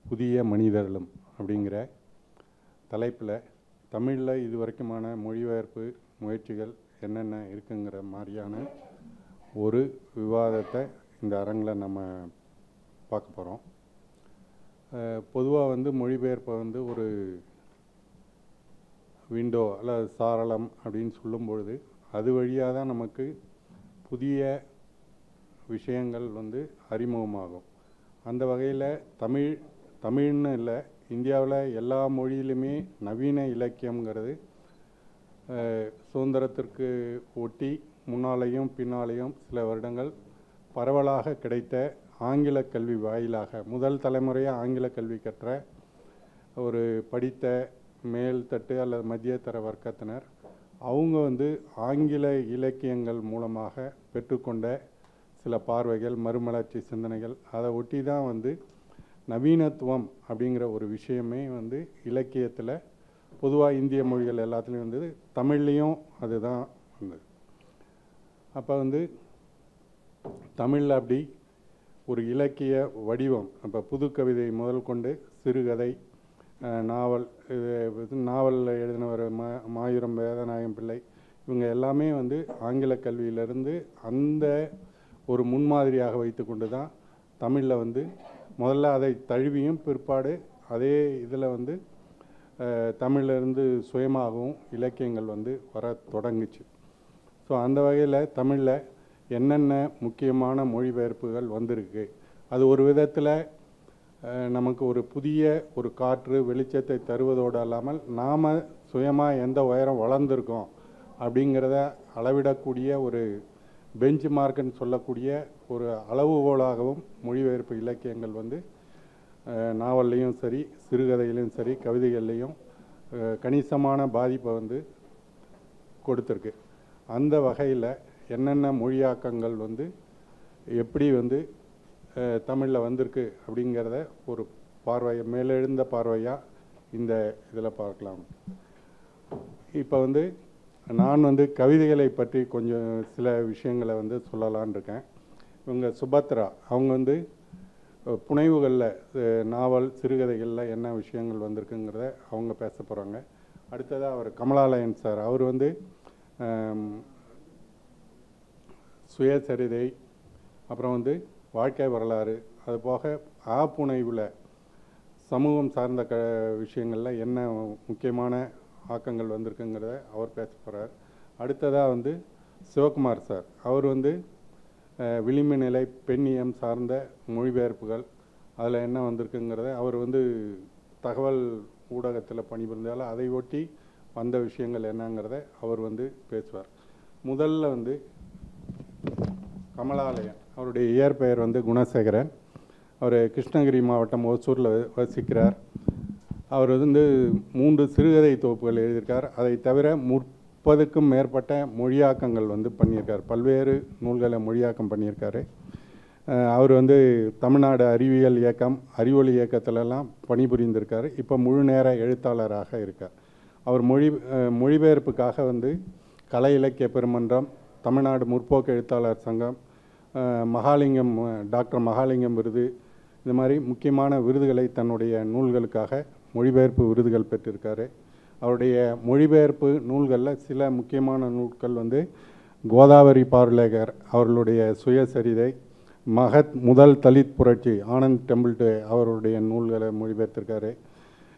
புதிய மனிதர்களும் அப்படிங்கிற தலைப்பில் தமிழில் இது வரைக்குமான மொழிபெயர்ப்பு முயற்சிகள் என்னென்ன இருக்குங்கிற மாதிரியான ஒரு விவாதத்தை இந்த அரங்கில் நம்ம பார்க்க போகிறோம். பொதுவாக மொழிபெயர்ப்பை ஒரு விண்டோ அல்லது சாளரம் அப்படின்னு சொல்லும்பொழுது அது வழியாக தான் நமக்கு புதிய விஷயங்கள் அறிமுகமாகும். அந்த வகையில் தமிழ்னு இல்லை, இந்தியாவில் எல்லா மொழியிலுமே நவீன இலக்கியங்கிறது சுதந்திரத்திற்கு ஒட்டி முன்னாலேயும் பின்னாலேயும் சில வருடங்கள் பரவலாக கிடைத்த ஆங்கில கல்வி வாயிலாக முதல் தலைமுறையாக ஆங்கில கல்வி கற்ற ஒரு படித்த மேல்தட்டு அல்லது மத்தியதர வர்க்கத்தினர் அவங்க ஆங்கில இலக்கியங்கள் மூலமாக பெற்றுக்கொண்ட சில பார்வைகள், மறுமலர்ச்சி சிந்தனைகள், அதை ஒட்டி தான் நவீனத்துவம் அப்படிங்கிற ஒரு விஷயமே இலக்கியத்தில் பொதுவாக இந்திய மொழிகள் எல்லாத்துலேயும் தமிழ்லேயும் அதுதான் வந்தது. அப்போ தமிழில் அப்படி ஒரு இலக்கிய வடிவம், அப்போ புது கவிதை முதல் கொண்டு சிறுகதை, நாவலில் எழுதினவர் மாயூரம் வேதநாயகம் பிள்ளை, இவங்க எல்லாமே ஆங்கில கல்வியிலிருந்து அந்த ஒரு முன்மாதிரியாக வைத்து கொண்டு தான் தமிழில் முதல்ல அதை தழுவியும் பிற்பாடு அதே இதில் தமிழிலிருந்து சுயமாகவும் இலக்கியங்கள் வர தொடங்குச்சு. ஸோ அந்த வகையில் தமிழில் என்னென்ன முக்கியமான மொழிபெயர்ப்புகள் வந்திருக்கு, அது ஒரு விதத்தில் நமக்கு ஒரு புதிய ஒரு காற்று வெளிச்சத்தை தருவதோடு அல்லாமல் நாம் சுயமாக எந்த உயரம் வளர்ந்துருக்கோம் அப்படிங்கிறத அளவிடக்கூடிய ஒரு பெஞ்ச் மார்க்குன்னு சொல்லக்கூடிய ஒரு அளவுகோலாகவும் மொழிபெயர்ப்பு இலக்கியங்கள் நாவல்லையும் சரி, சிறுகதையிலையும் சரி, கவிதைகள்லையும் கணிசமான பாதிப்பை கொடுத்துருக்கு. அந்த வகையில் என்னென்ன மொழியாக்கங்கள் எப்படி தமிழில் வந்திருக்கு அப்படிங்கிறத ஒரு பார்வையை மேலெழுந்த பார்வையாக இந்த இதில் பார்க்கலாம். இப்போ நான் கவிதைகளை பற்றி கொஞ்சம் சில விஷயங்களை சொல்லலான் இருக்கேன். இவங்க சுபத்ரா அவங்க புனைவுகளில் நாவல் சிறுகதைகளில் என்ன விஷயங்கள் வந்திருக்குங்கிறத அவங்க பேச போகிறாங்க. அடுத்ததாக அவர் கமலாலயன் சார், அவர் சுயசரிதை, அப்புறம் வாழ்க்கை வரலாறு, அது போக புனைவில் சமூகம் சார்ந்த விஷயங்களில் என்ன முக்கியமான ஆக்கங்கள் வந்திருக்குங்கிறத அவர் பேச போகிறார். அடுத்ததாக சிவகுமார் சார், அவர் விளிம்பு நிலை பெண்ணியம் சார்ந்த மொழிபெயர்ப்புகள் அதில் என்ன வந்திருக்குங்கிறத அவர் தகவல் ஊடகத்தில் பணிபுரிந்தால் அதை ஒட்டி வந்த விஷயங்கள் என்னங்கிறத அவர் பேசுவார். முதல்ல கமலாலயன், அவருடைய இயற்பெயர் குணசேகரன். அவர் கிருஷ்ணகிரி மாவட்டம் ஓசூரில் வசிக்கிறார். அவர் 3 சிறுகதை தொகுப்புகள் எழுதியிருக்கார். அதை தவிர 30க்கும் மேற்பட்ட மொழியாக்கங்கள் பண்ணியிருக்கார். பல்வேறு நூல்களை மொழியாக்கம் பண்ணியிருக்காரு. அவர் தமிழ்நாடு அறிவியல் இயக்கம், அறிவொளி இயக்கத்திலெல்லாம் பணிபுரிந்திருக்கார். இப்போ முழு நேர எழுத்தாளராக இருக்கார். அவர் மொழிபெயர்ப்புக்காக கலை இலக்கிய பெருமன்றம், தமிழ்நாடு முற்போக்கு எழுத்தாளர் சங்கம், மகாலிங்கம், டாக்டர் மகாலிங்கம் விருது, இந்த மாதிரி முக்கியமான விருதுகளை தன்னுடைய நூல்களுக்காக மொழிபெயர்ப்பு விருதுகள் பெற்றிருக்காரு. அவருடைய மொழிபெயர்ப்பு நூல்களில் சில முக்கியமான நூல்கள் கோதாவரி பார்லேகர் அவர்களுடைய சுயசரிதை, மகத் முதல் தலித் புரட்சி ஆனந்த் டெம்பிள்டே அவருடைய நூல்களை மொழிபெயர்த்திருக்காரு.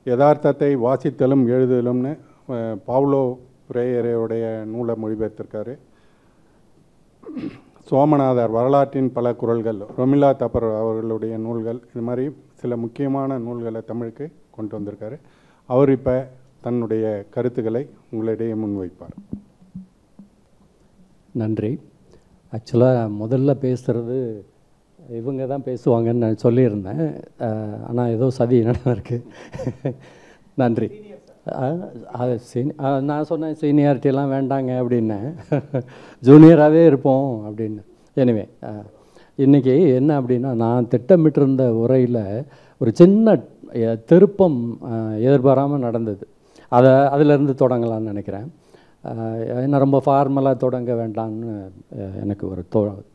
யதார்த்தத்தை வாசித்தலும் எழுதலும்னு பாவ்லோ பிரேயரையுடைய நூலை மொழிபெயர்த்திருக்காரு. சோமநாதர் வரலாற்றின் பல குரல்கள், ரொமிலா தப்பர் அவர்களுடைய நூல்கள், இது மாதிரி சில முக்கியமான நூல்களை தமிழுக்கு கொண்டு வந்திருக்காரு. அவர் இப்போ தன்னுடைய கருத்துக்களை உங்களிடையே முன்வைப்பார். நன்றி. ஆக்சுவலாக முதல்ல பேசுகிறது இவங்க தான் பேசுவாங்கன்னு நான் சொல்லியிருந்தேன். ஆனால் ஏதோ சதி நடந்திருக்கு. நன்றி. நான் சொன்னேன் சீனியாரிட்டியெல்லாம் வேண்டாங்க அப்படின்னு, ஜூனியராகவே இருப்போம் அப்படின்னு. எனிவே இன்றைக்கி என்ன அப்படின்னா, நான் திட்டமிட்டிருந்த உரையில் ஒரு சின்ன திருப்பம் எதிர்பாராமல் நடந்தது. அதிலேருந்து தொடங்கலான்னு நினைக்கிறேன். என்ன ரொம்ப ஃபார்மலாக தொடங்க வேண்டாம்னு எனக்கு ஒரு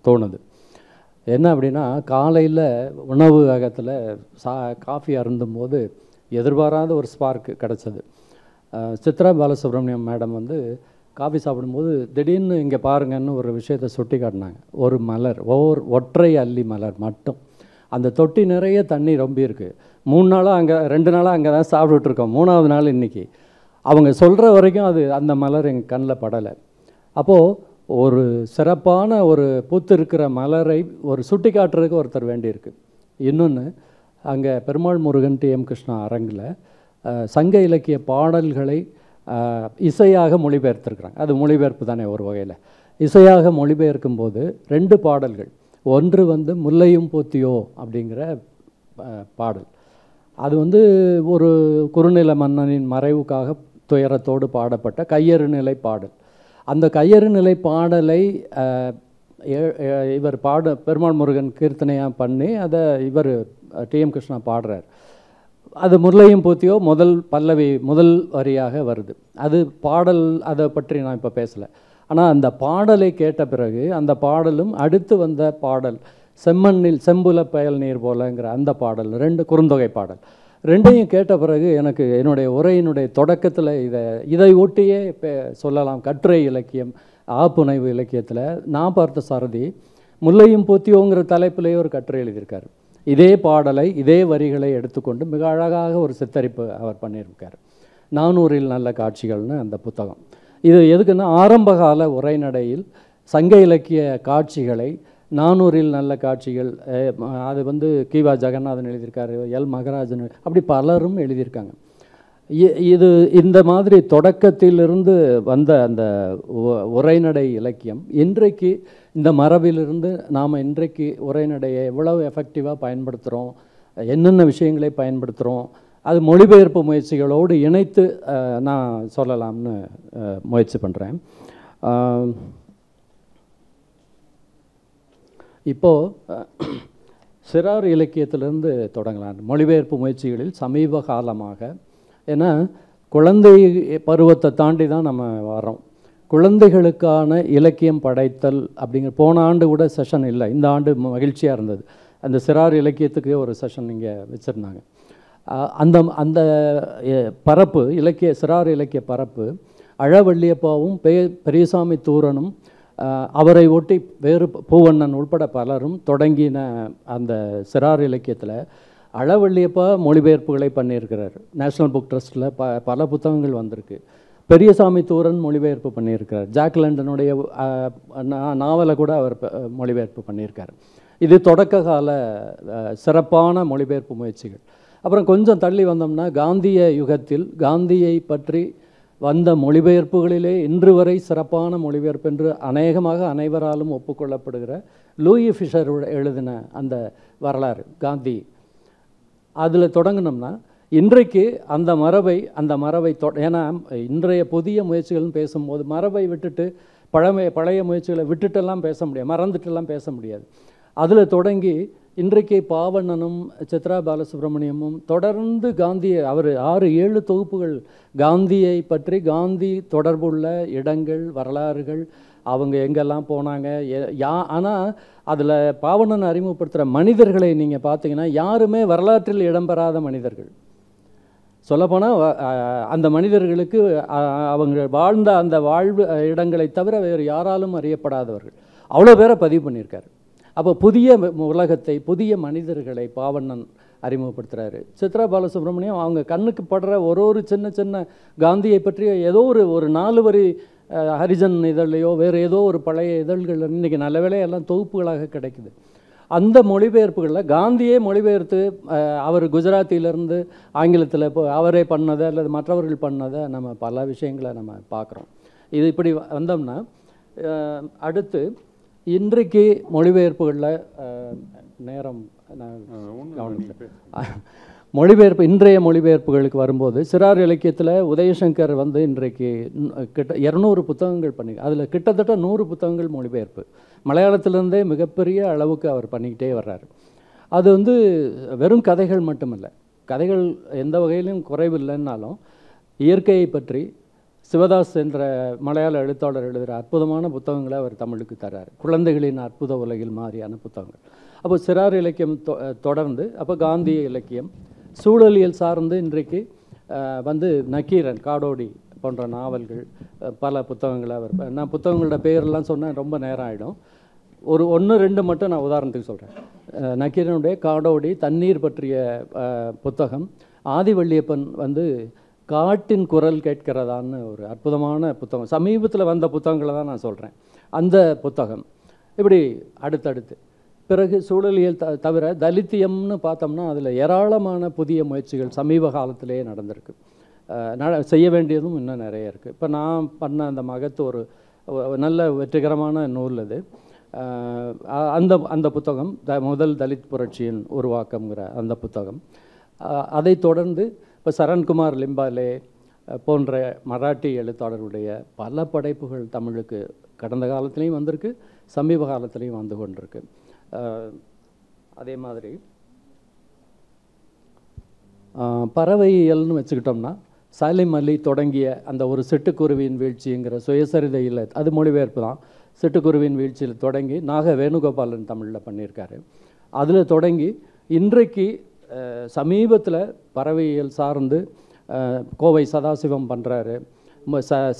தோணுது. என்ன அப்படின்னா, காலையில் உணவு அகத்தில் காஃபி அருந்தும்போது எதிர்பாராத ஒரு ஸ்பார்க்கு கிடச்சது. சித்ரா பாலசுப்ரமணியம் மேடம் வந்து காஃபி சாப்பிடும்போது திடீர்னு இங்கே பாருங்கன்னு ஒரு விஷயத்தை சுட்டி காட்டினாங்க. ஒரு மலர், ஒற்றை அல்லி மலர் மட்டும். அந்த தொட்டி நிறைய தண்ணி ரொம்ப இருக்குது. 3 நாளாக அங்கே 2 நாளாக அங்கே தான் சாப்பிட்டுட்ருக்கோம். 3ஆவது நாள் இன்றைக்கி அவங்க சொல்கிற வரைக்கும் அது அந்த மலர் எங்கள் கண்ணில் படலை. அப்போது ஒரு சிறப்பான ஒரு பூத்து இருக்கிற மலரை ஒரு சுட்டி காட்டுறதுக்கு ஒருத்தர் வேண்டியிருக்கு. இன்னொன்று, அங்கே பெருமாள் முருகன் டிஎம் கிருஷ்ணா அரங்கில் சங்க இலக்கிய பாடல்களை இசையாக மொழிபெயர்த்திருக்கிறாங்க. அது மொழிபெயர்ப்பு தானே ஒரு வகையில். இசையாக மொழிபெயர்க்கும் போது 2 பாடல்கள். ஒன்று வந்து முல்லையும் போத்தியோ அப்படிங்கிற பாடல். அது வந்து ஒரு குறுநில மன்னனின் மறைவுக்காக துயரத்தோடு பாடப்பட்ட கையறு நிலை பாடல். அந்த கையறு நிலை பாடலை இவர் பெருமாள் முருகன் கீர்த்தனையாக பண்ணி அதை இவர் டிஎம் கிருஷ்ணா பாடுறார். அது முல்லையும் போத்தியோ முதல் பல்லவி முதல் வரியாக வருது. அது பாடல், அதை பற்றி நான் இப்போ பேசலை. ஆனால் அந்த பாடலை கேட்ட பிறகு அந்த பாடலும் அடுத்து வந்த பாடல் செம்மண்ணில் செம்புல பயல் நீர் போலங்கிற அந்த பாடல் 2 குறுந்தொகை பாடல் 2ஐயும் கேட்ட பிறகு எனக்கு என்னுடைய உரையினுடைய தொடக்கத்தில் இதை ஒட்டியே சொல்லலாம். கட்டுரை இலக்கியம், ஆப்புனைவு இலக்கியத்தில் நான் பார்த்த சாரதி முல்லையும் போத்தியோங்கிற தலைப்பிலேயே ஒரு கட்டுரை எழுதியிருக்கார். இதே பாடலை இதே வரிகளை எடுத்துக்கொண்டு மிக அழகாக ஒரு சித்தரிப்பு அவர் பண்ணியிருக்கார். 400 நல்ல காட்சிகள்னு அந்த புத்தகம். இது எதுக்குன்னா, ஆரம்பகால உரைநடையில் சங்க இலக்கிய காட்சிகளை 400 நல்ல காட்சிகள், அது வந்து கிவா ஜெகநாதன் எழுதியிருக்காரு, எல் மகராஜன், அப்படி பலரும் எழுதியிருக்காங்க. இது இந்த மாதிரி தொடக்கத்திலிருந்து வந்த அந்த உரைநடை இலக்கியம் இன்றைக்கு இந்த மரபிலிருந்து நாம் இன்றைக்கு உரைநடையை எவ்வளவு எஃபெக்டிவாக பயன்படுத்துகிறோம், என்னென்ன விஷயங்களை பயன்படுத்துகிறோம், அது மொழிபெயர்ப்பு முயற்சிகளோடு இணைத்து நான் சொல்லலாம்னு முயற்சி பண்ணுறேன். இப்போது சிறார் இலக்கியத்திலிருந்து தொடங்கலாம். மொழிபெயர்ப்பு முயற்சிகளில் சமீப காலமாக, ஏன்னா குழந்தை பருவத்தை தாண்டி தான் நம்ம வரோம். குழந்தைகளுக்கான இலக்கியம் படைத்தல் அப்படிங்கிற போன ஆண்டு கூட செஷன் இல்லை, இந்த ஆண்டு மகிழ்ச்சியாக இருந்தது. அந்த சிறார் இலக்கியத்துக்கு ஒரு செஷன் இங்கே வச்சுருந்தாங்க. அந்த அந்த பரப்பு சிறார் இலக்கிய பரப்பு அழவள்ளியப்பாவும் பெரியசாமி தூரனும் அவரை ஒட்டி வேறு பூவண்ணன் உள்பட பலரும் தொடங்கின அந்த சிறார் இலக்கியத்தில் அழவள்ளியப்பா மொழிபெயர்ப்புகளை பண்ணியிருக்கிறார். நேஷ்னல் புக் ட்ரஸ்ட்டில் பல புத்தகங்கள் வந்திருக்கு. பெரியசாமி தூரன் மொழிபெயர்ப்பு பண்ணியிருக்கிறார். ஜாக் லண்டனுடைய நாவலை கூட அவர் மொழிபெயர்ப்பு பண்ணியிருக்கார். இது தொடக்க கால சிறப்பான மொழிபெயர்ப்பு முயற்சிகள். அப்புறம் கொஞ்சம் தள்ளி வந்தோம்னா, காந்திய யுகத்தில் காந்தியை பற்றி வந்த மொழிபெயர்ப்புகளிலே இன்று வரை சிறப்பான மொழிபெயர்ப்பு என்று அநேகமாக அனைவராலும் ஒப்புக்கொள்ளப்படுகிற லூயி ஃபிஷர் எழுதின அந்த வரலாறு காந்தி, அதில் தொடங்கினோம்னா இன்றைக்கு அந்த மரபை ஏன்னா இன்றைய புதிய முயற்சிகள்னு பேசும்போது மரபை விட்டுட்டு பழைய முயற்சிகளை விட்டுட்டெல்லாம் பேச முடியாது, மறந்துட்டெல்லாம் பேச முடியாது. அதில் தொடங்கி இன்றைக்கு பாவண்ணனும் சித்ரா பாலசுப்ரமணியமும் தொடர்ந்து காந்தியை, அவர் 6-7 தொகுப்புகள் காந்தியை பற்றி, காந்தி தொடர்புள்ள இடங்கள், வரலாறுகள், அவங்க எங்கெல்லாம் போனாங்க, ஆனால் அதில் பாவண்ணன் அறிமுகப்படுத்துகிற மனிதர்களை நீங்கள் பார்த்தீங்கன்னா யாருமே வரலாற்றில் இடம்பெறாத மனிதர்கள். சொல்லப்போனால் அந்த மனிதர்களுக்கு அவங்க வாழ்ந்த அந்த வாழ்வு இடங்களை தவிர வேறு யாராலும் அறியப்படாதவர்கள், அவ்வளோ பேரை பதிவு பண்ணியிருக்காரு. அப்போ புதிய உலகத்தை, புதிய மனிதர்களை பாவண்ணன் அறிமுகப்படுத்துகிறாரு. சித்ரா பாலசுப்ரமணியம் அவங்க கண்ணுக்கு படுற ஒரு சின்ன சின்ன காந்தியை பற்றிய ஏதோ ஒரு 4 வரி ஹரிஜன் இதழ்லையோ வேறு ஏதோ ஒரு பழைய இதழ்கள் இன்றைக்கி நல்ல வேலையெல்லாம் தொகுப்புகளாக கிடைக்குது. அந்த மொழிபெயர்ப்புகளில் காந்தியே மொழிபெயர்த்து அவர் குஜராத்தியிலேருந்து ஆங்கிலத்தில் இப்போ அவரே பண்ணதை அல்லது மற்றவர்கள் பண்ணதை நம்ம பல விஷயங்களை நம்ம பார்க்குறோம். இது இப்படி வந்தோம்னா அடுத்து இன்றைக்கு மொழிபெயர்ப்புகளில் நேரம் மொழிபெயர்ப்பு இன்றைய மொழிபெயர்ப்புகளுக்கு வரும்போது சிறார் இலக்கியத்தில் உதயசங்கர் வந்து இன்றைக்கு கிட்ட 200 புத்தகங்கள் பண்ணி, அதில் கிட்டத்தட்ட 100 புத்தகங்கள் மொழிபெயர்ப்பு மலையாளத்திலேருந்தே மிகப்பெரிய அளவுக்கு அவர் பண்ணிக்கிட்டே வர்றார். அது வந்து வெறும் கதைகள் மட்டுமல்ல, கதைகள் எந்த வகையிலும் குறைவில்லைன்னாலும் இயற்கையை பற்றி, சிவதாஸ் என்ற மலையாள எழுத்தாளர் எழுதுகிற அற்புதமான புத்தகங்களை அவர் தமிழுக்கு தர்றார். குழந்தைகளின் அற்புத உலகில் மாதிரியான புத்தகங்கள். அப்போ சிறார் இலக்கியம் தொடர்ந்து அப்போ காந்திய இலக்கியம், சூழலியல் சார்ந்து இன்றைக்கு வந்து நக்கீரன், காடோடி போன்ற நாவல்கள், பல புத்தகங்களை அவர், நான் புத்தகங்களோட பெயரெல்லாம் சொன்னால் ரொம்ப நேரம் ஆகிடும். ஒரு 1-2 மட்டும் நான் உதாரணத்துக்கு சொல்கிறேன். நக்கீரனுடைய காடோடி தண்ணீர் பற்றிய புத்தகம், ஆதிவள்ளியப்பன் வந்து காட்டின் குரல் கேட்கிறதான்னு ஒரு அற்புதமான புத்தகம், சமீபத்தில் வந்த புத்தகங்களை தான் நான் சொல்கிறேன். அந்த புத்தகம் இப்படி அடுத்தடுத்து. பிறகு சூழலியல் தவிர தலித்தியம்னு பார்த்தோம்னா அதில் ஏராளமான புதிய முயற்சிகள் சமீப காலத்திலே நடந்திருக்கு. செய்ய வேண்டியதும் இன்னும் நிறைய இருக்குது. இப்போ நான் பண்ண அந்த மகத்து ஒரு நல்ல வெற்றிகரமான நூல் அது. அந்த புத்தகம் முதல் தலித் புரட்சியின் உருவாக்கம்ங்கிற அந்த புத்தகம். அதை தொடர்ந்து இப்போ சரண்குமார் லிம்பாலே போன்ற மராட்டி எழுத்தாளர்களுடைய பல படைப்புகள் தமிழுக்கு கடந்த காலத்துலேயும் வந்திருக்கு, சமீப காலத்துலேயும் வந்து கொண்டிருக்கு. அதே மாதிரி பறவையியல்னு வச்சுக்கிட்டோம்னா சாலிம் அலி தொடங்கிய அந்த ஒரு சிட்டுக்குருவியின் வீழ்ச்சிங்கிற சுயசரிதையில், அது மொழிபெயர்ப்பு தான், சிட்டுக்குருவியின் வீழ்ச்சியில் தொடங்கி நாக வேணுகோபாலன் தமிழில் பண்ணியிருக்காரு. அதில் தொடங்கி இன்றைக்கு சமீபத்தில் பறவையியல் சார்ந்து கோவை சதாசிவம் பண்ணுறாரு,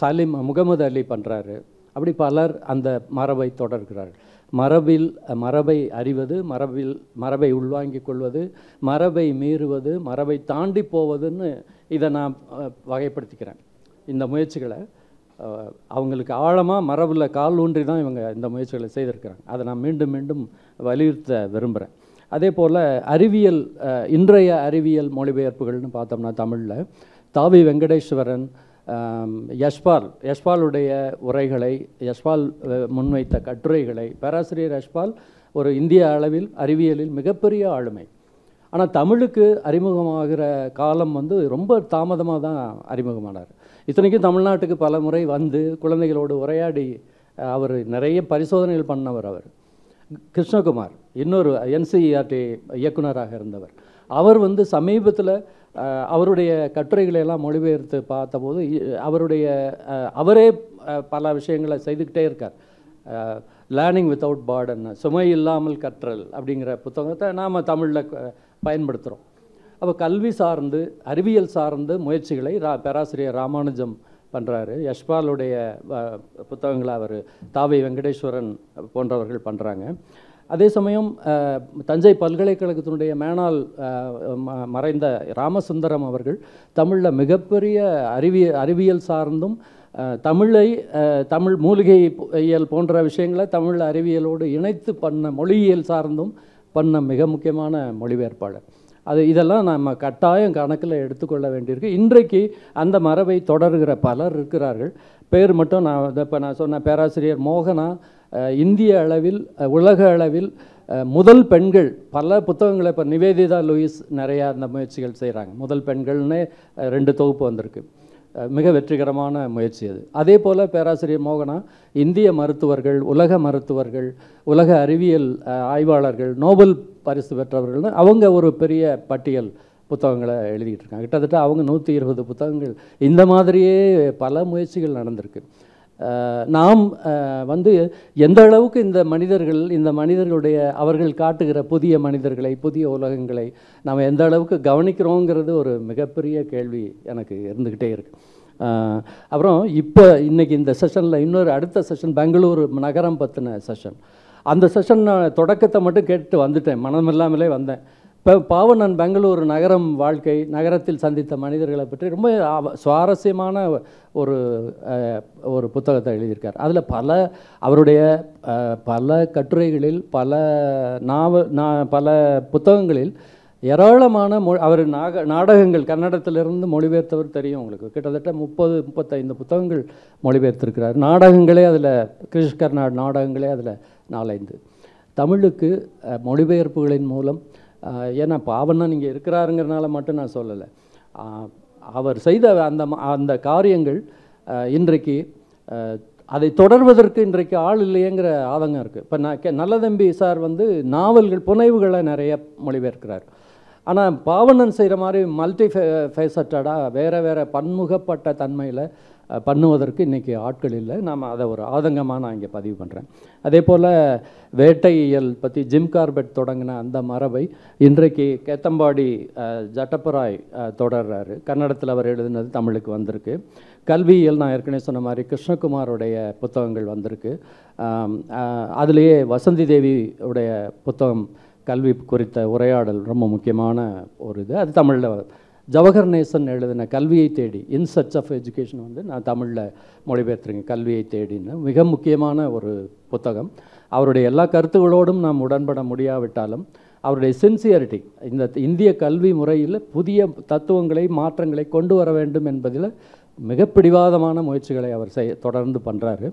சாலிம் முகமது அலி பண்ணுறாரு. அப்படி பலர் அந்த மரபை தொடர்கிறார்கள். மரபை அறிவது, மரபை உள்வாங்கிக் கொள்வது, மரபை மீறுவது, மரபை தாண்டி போவதுன்னு இதை நான் வகைப்படுத்திக்கிறேன். இந்த முயற்சிகளை அவங்களுக்கு ஆழமாக மரபில் கால் ஊன்றி தான் இவங்க இந்த முயற்சிகளை செய்திருக்கிறாங்க. அதை நான் மீண்டும் மீண்டும் வலியுறுத்த விரும்புகிறேன். அதே போல் அறிவியல், இன்றைய அறிவியல் மொழிபெயர்ப்புகள்னு பார்த்தோம்னா தமிழில் தாவி வெங்கடேஸ்வரன், யஷ்பாலுடைய உரைகளை, யஷ்பால் முன்வைத்த கட்டுரைகளை, பேராசிரியர் யஷ்பால் ஒரு இந்திய அளவில் அறிவியலில் மிகப்பெரிய ஆளுமை. ஆனால் தமிழுக்கு அறிமுகமாகிற காலம் வந்து ரொம்ப தாமதமாக தான் அறிமுகமானார். இத்தனைக்கும் தமிழ்நாட்டுக்கு பல முறை வந்து குழந்தைகளோடு உரையாடி அவர் நிறைய பரிசோதனைகள் பண்ணவர். அவர் கிருஷ்ணகுமார், இன்னொரு NCERT இயக்குனராக இருந்தவர். அவர் வந்து சமீபத்தில் அவருடைய கட்டுரைகளை எல்லாம் மொழிபெயர்த்து பார்த்தபோது அவரே பல விஷயங்களை செய்துக்கிட்டே இருக்கார். லேர்னிங் வித்தவுட் பார்டன், சுமை இல்லாமல் கற்றல் அப்படிங்கிற புத்தகத்தை நாம் தமிழில் பயன்படுத்துகிறோம். அப்போ கல்வி சார்ந்து, அறிவியல் சார்ந்து முயற்சிகளை பேராசிரியர் ராமானுஜம் பண்ணுறாரு. யஷ்பாலுடைய புத்தகங்களை அவர் தாவி வெங்கடேஸ்வரன் போன்றவர்கள் பண்ணுறாங்க. அதே சமயம் தஞ்சை பல்கலைக்கழகத்தினுடைய மேனாள் மறைந்த ராமசுந்தரம் அவர்கள் தமிழில் மிகப்பெரிய அறிவியல் சார்ந்தும் தமிழ் மூலிகை இயல் போன்ற விஷயங்களை தமிழ் அறிவியலோடு இணைத்து பண்ண, மொழியியல் சார்ந்தும் பண்ண மிக முக்கியமான மொழிபெயர்ப்பாளர். இதெல்லாம் நம்ம கட்டாயம் கணக்கில் எடுத்துக்கொள்ள வேண்டியிருக்கு. இன்றைக்கு அந்த மரபை தொடர்கிற பலர் இருக்கிறார்கள். பேர் மட்டும் நான் சொன்ன பேராசிரியர் மோகனா இந்திய அளவில், உலக அளவில் முதல் பெண்கள், பல புத்தகங்களை, இப்போ நிவேதிதா லூயிஸ் நிறையா அந்த முயற்சிகள் செய்கிறாங்க. முதல் பெண்கள்னே 2 தொகுப்பு வந்திருக்கு. மிக வெற்றிகரமான முயற்சி அது. அதே போல் பேராசிரியர் மோகனா இந்திய மருத்துவர்கள், உலக மருத்துவர்கள், உலக அறிவியல் ஆய்வாளர்கள், நோபல் பரிசு பெற்றவர்கள்னு அவங்க ஒரு பெரிய பட்டியல் புத்தகங்களை எழுதிக்கிட்டு இருக்காங்க. கிட்டத்தட்ட அவங்க 120 புத்தகங்கள். இந்த மாதிரியே பல முயற்சிகள் நடந்திருக்கு. நாம் வந்து எந்த அளவுக்கு இந்த மனிதர்களுடைய அவர்கள் காட்டுகிற புதிய மனிதர்களை, புதிய உலகங்களை நாம் எந்த அளவுக்கு கவனிக்கிறோங்கிறது ஒரு மிகப்பெரிய கேள்வி எனக்கு இருந்துக்கிட்டே இருக்குது. அப்புறம் இன்றைக்கி இந்த செஷனில் இன்னொரு அடுத்த செஷன் பெங்களூரு நகரம் பற்றின செஷன். அந்த செஷன் நான் தொடக்கத்தை மட்டும் கேட்டு வந்துட்டேன், மனமில்லாமலே வந்தேன். இப்போ பாவனன் பெங்களூரு நகரம் வாழ்க்கை, நகரத்தில் சந்தித்த மனிதர்களை பற்றி ரொம்ப சுவாரஸ்யமான ஒரு புத்தகத்தை எழுதியிருக்கார். அதில் அவருடைய பல கட்டுரைகளில், பல புத்தகங்களில் ஏராளமான அவர் நாடகங்கள் கன்னடத்திலிருந்து மொழிபெயர்த்தவர் தெரியும் உங்களுக்கு. கிட்டத்தட்ட 30-35 புத்தகங்கள் மொழிபெயர்த்திருக்கிறார். நாடகங்களே அதில் கிரிஷ் கர்நாட் நாடகங்களே அதில் 4-5 தமிழுக்கு மொழிபெயர்ப்புகளின் மூலம். ஏன்னா பாவண்ணா நீங்கள் இருக்கிறாருங்கிறனால மட்டும் நான் சொல்லலை, அவர் செய்த அந்த காரியங்கள் இன்றைக்கு அதை தொடர்வதற்கு இன்றைக்கு ஆள் இல்லையேங்கிற ஆதங்கம் இருக்குது. இப்போ நல்லதம்பி சார் வந்து நாவல்கள், புனைவுகளை நிறைய மொழிபெயர்க்கிறார். ஆனால் பாவண்ணன் செய்கிற மாதிரி மல்டி ஃபேசட்டடாக வேறு பன்முகப்பட்ட தன்மையில் பண்ணுவதற்கு இன்றைக்கி ஆட்கள் இல்லை. நாம் அதை ஒரு ஆதங்கமாக நான் இங்கே பதிவு பண்ணுறேன். அதே போல் வேட்டையியல் பற்றி ஜிம் கார்பெட் தொடங்கின அந்த மரபை இன்றைக்கு கேத்தம்பாடி ஜட்டப்பராய் தொடர்றாரு. கன்னடத்தில் அவர் எழுதினது தமிழுக்கு வந்திருக்கு. கல்வியியல் நான் ஏற்கனவே சொன்ன மாதிரி கிருஷ்ணகுமாரோடைய புத்தகங்கள் வந்திருக்கு. அதுலேயே வசந்தி தேவி உடைய புத்தகம் கல்வி குறித்த உரையாடல் ரொம்ப முக்கியமான ஒரு இது, அது தமிழில். ஜவஹர் நேசன் எழுதின கல்வியை தேடி, இன் சர்ச் ஆஃப் எஜுகேஷன் வந்து நான் தமிழில் மொழிபெயர்த்துருக்கேன். கல்வியை தேடின்னு மிக முக்கியமான ஒரு புத்தகம். அவருடைய எல்லா கருத்துகளோடும் நாம் உடன்பட முடியாவிட்டாலும் அவருடைய சின்சியரிட்டி, இந்த இந்திய கல்வி முறையில் புதிய தத்துவங்களை மாற்றங்களை கொண்டு வர வேண்டும் என்பதில் மிக பிடிவாதமான முயற்சிகளை அவர் தொடர்ந்து பண்ணுறாரு.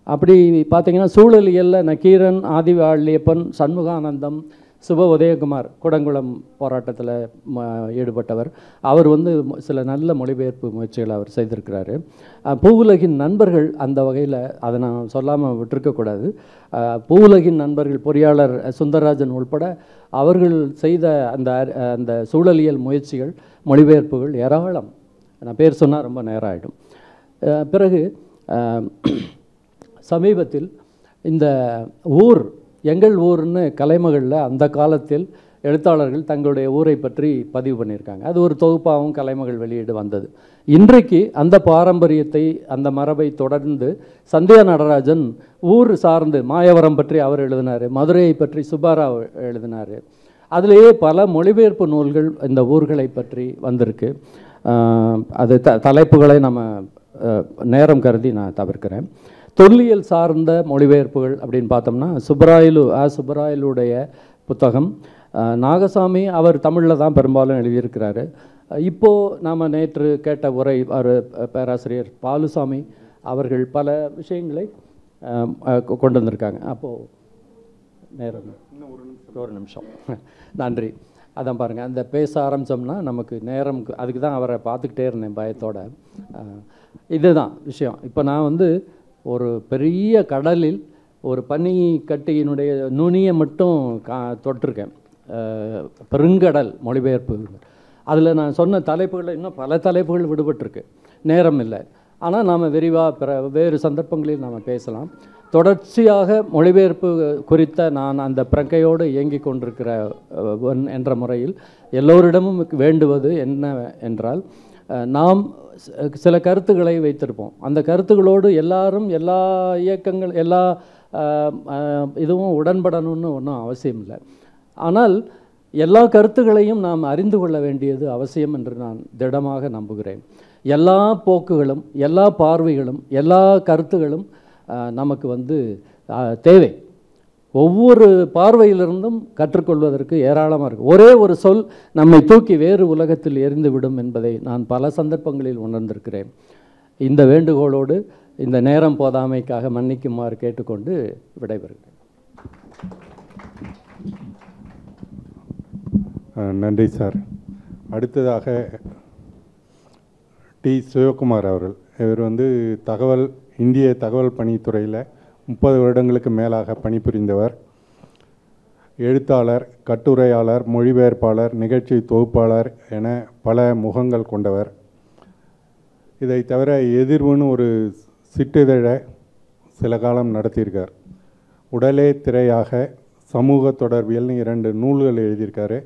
அப்படி பார்த்திங்கன்னா சூழலியலில் நக்கீரன், ஆதிவாழியப்பன், சண்முகானந்தம், சுப உதயகுமார் குடங்குளம் போராட்டத்தில் ஈடுபட்டவர். அவர் வந்து சில நல்ல மொழிபெயர்ப்பு முயற்சிகளை அவர் செய்திருக்கிறாரு. பூவுலகின் நண்பர்கள் அந்த வகையில் அதை நான் சொல்லாமல் விட்டுருக்கக்கூடாது. பூவுலகின் நண்பர்கள் பொறியாளர் சுந்தரராஜன் உள்பட அவர்கள் செய்த அந்த சூழலியல் முயற்சிகள், மொழிபெயர்ப்புகள் ஏராளம். நான் பேர் சொன்னால் ரொம்ப நேரம் ஆகிடும். பிறகு சமீபத்தில் இந்த ஊர் எங்கள் ஊர்னு கலைமகளில் அந்த காலத்தில் எழுத்தாளர்கள் தங்களுடைய ஊரை பற்றி பதிவு பண்ணியிருக்காங்க. அது ஒரு தொகுப்பாகவும் கலைமகள் வெளியீடு வந்தது. இன்றைக்கு அந்த பாரம்பரியத்தை, அந்த மரபை தொடர்ந்து சந்தியா நடராஜன் ஊர் சார்ந்து மாயவரம் பற்றி அவர் எழுதினார், மதுரையை பற்றி சுப்பாராவ் எழுதினார். அதிலேயே பல மொழிபெயர்ப்பு நூல்கள் இந்த ஊர்களை பற்றி வந்திருக்கு. அது தலைப்புகளை நம்ம நேரம் கருதி நான் தவிர்க்கிறேன். தொல்லியல் சார்ந்த மொழிபெயர்ப்புகள் அப்படின்னு பார்த்தோம்னா சுப்பராயலுடைய புத்தகம், நாகசாமி அவர் தமிழில் தான் பெரும்பாலும் எழுதியிருக்கிறாரு. இப்போது நாம் நேற்று கேட்ட உரை அவர் பேராசிரியர் பாலுசாமி அவர்கள் பல விஷயங்களை கொண்டு வந்திருக்காங்க. அப்போது நேரம் ஒரு நிமிஷம் நன்றி. அதான் பாருங்கள், அந்த பேச ஆரம்பித்தோம்னா நமக்கு நேரம், அதுக்கு தான் அவரை பார்த்துக்கிட்டே இருந்தேன் பயத்தோட. இதுதான் விஷயம். இப்போ நான் வந்து ஒரு பெரிய கடலில் ஒரு பனி கட்டியினுடைய நுனியை மட்டும் தொட்டிருக்கேன். பெருங்கடல் மொழிபெயர்ப்பு. அதில் நான் சொன்ன தலைப்புகளில் இன்னும் பல தலைப்புகள் விடுபட்டிருக்கு, நேரம் இல்லை. ஆனால் நாம் விரிவாக வேறு சந்தர்ப்பங்களில் நாம் பேசலாம். தொடர்ச்சியாக மொழிபெயர்ப்பு குறித்த நான் அந்த பிரங்கையோடு இயங்கி கொண்டிருக்கிற என்ற முறையில் எல்லோரிடமும் வேண்டுவது என்ன என்றால், நாம் சில கருத்துக்களை வைத்திருப்போம். அந்த கருத்துக்களோடு எல்லாரும் எல்லா இயக்கங்கள் எல்லா இதுவும் உடன்படணும்னு ஒன்றும் அவசியம் இல்லை. ஆனால் எல்லா கருத்துக்களையும் நாம் அறிந்து கொள்ள வேண்டியது அவசியம் என்று நான் திடமாக நம்புகிறேன். எல்லா போக்குகளும், எல்லா பார்வைகளும், எல்லா கருத்துகளும் நமக்கு வந்து தேவை. ஒவ்வொரு பார்வையிலிருந்தும் கற்றுக்கொள்வதற்கு ஏராளமாக இருக்குது. ஒரே ஒரு சொல் நம்மை தூக்கி வேறு உலகத்தில் எரிந்துவிடும் என்பதை நான் பல சந்தர்ப்பங்களில் உணர்ந்திருக்கிறேன். இந்த வேண்டுகோளோடு இந்த நேரம் போதாமைக்காக மன்னிக்குமாறு கேட்டுக்கொண்டு விடைபெறுகிறேன். நன்றி சார். அடுத்ததாக டி. சிவகுமார் அவர்கள். இவர் வந்து இந்திய தகவல் பணித்துறையில் 30 வருடங்களுக்கு மேலாக பணிபுரிந்தவர். எழுத்தாளர், கட்டுரையாளர், மொழிபெயர்ப்பாளர், நிகழ்ச்சி தொகுப்பாளர் என பல முகங்கள் கொண்டவர். இதை தவிர எதிர்வுன்னு ஒரு சிற்றிதழை சில காலம் நடத்தியிருக்கார். உடலே திரையாக, சமூக தொடர்பியல்னு 2 நூல்கள் எழுதியிருக்காரு.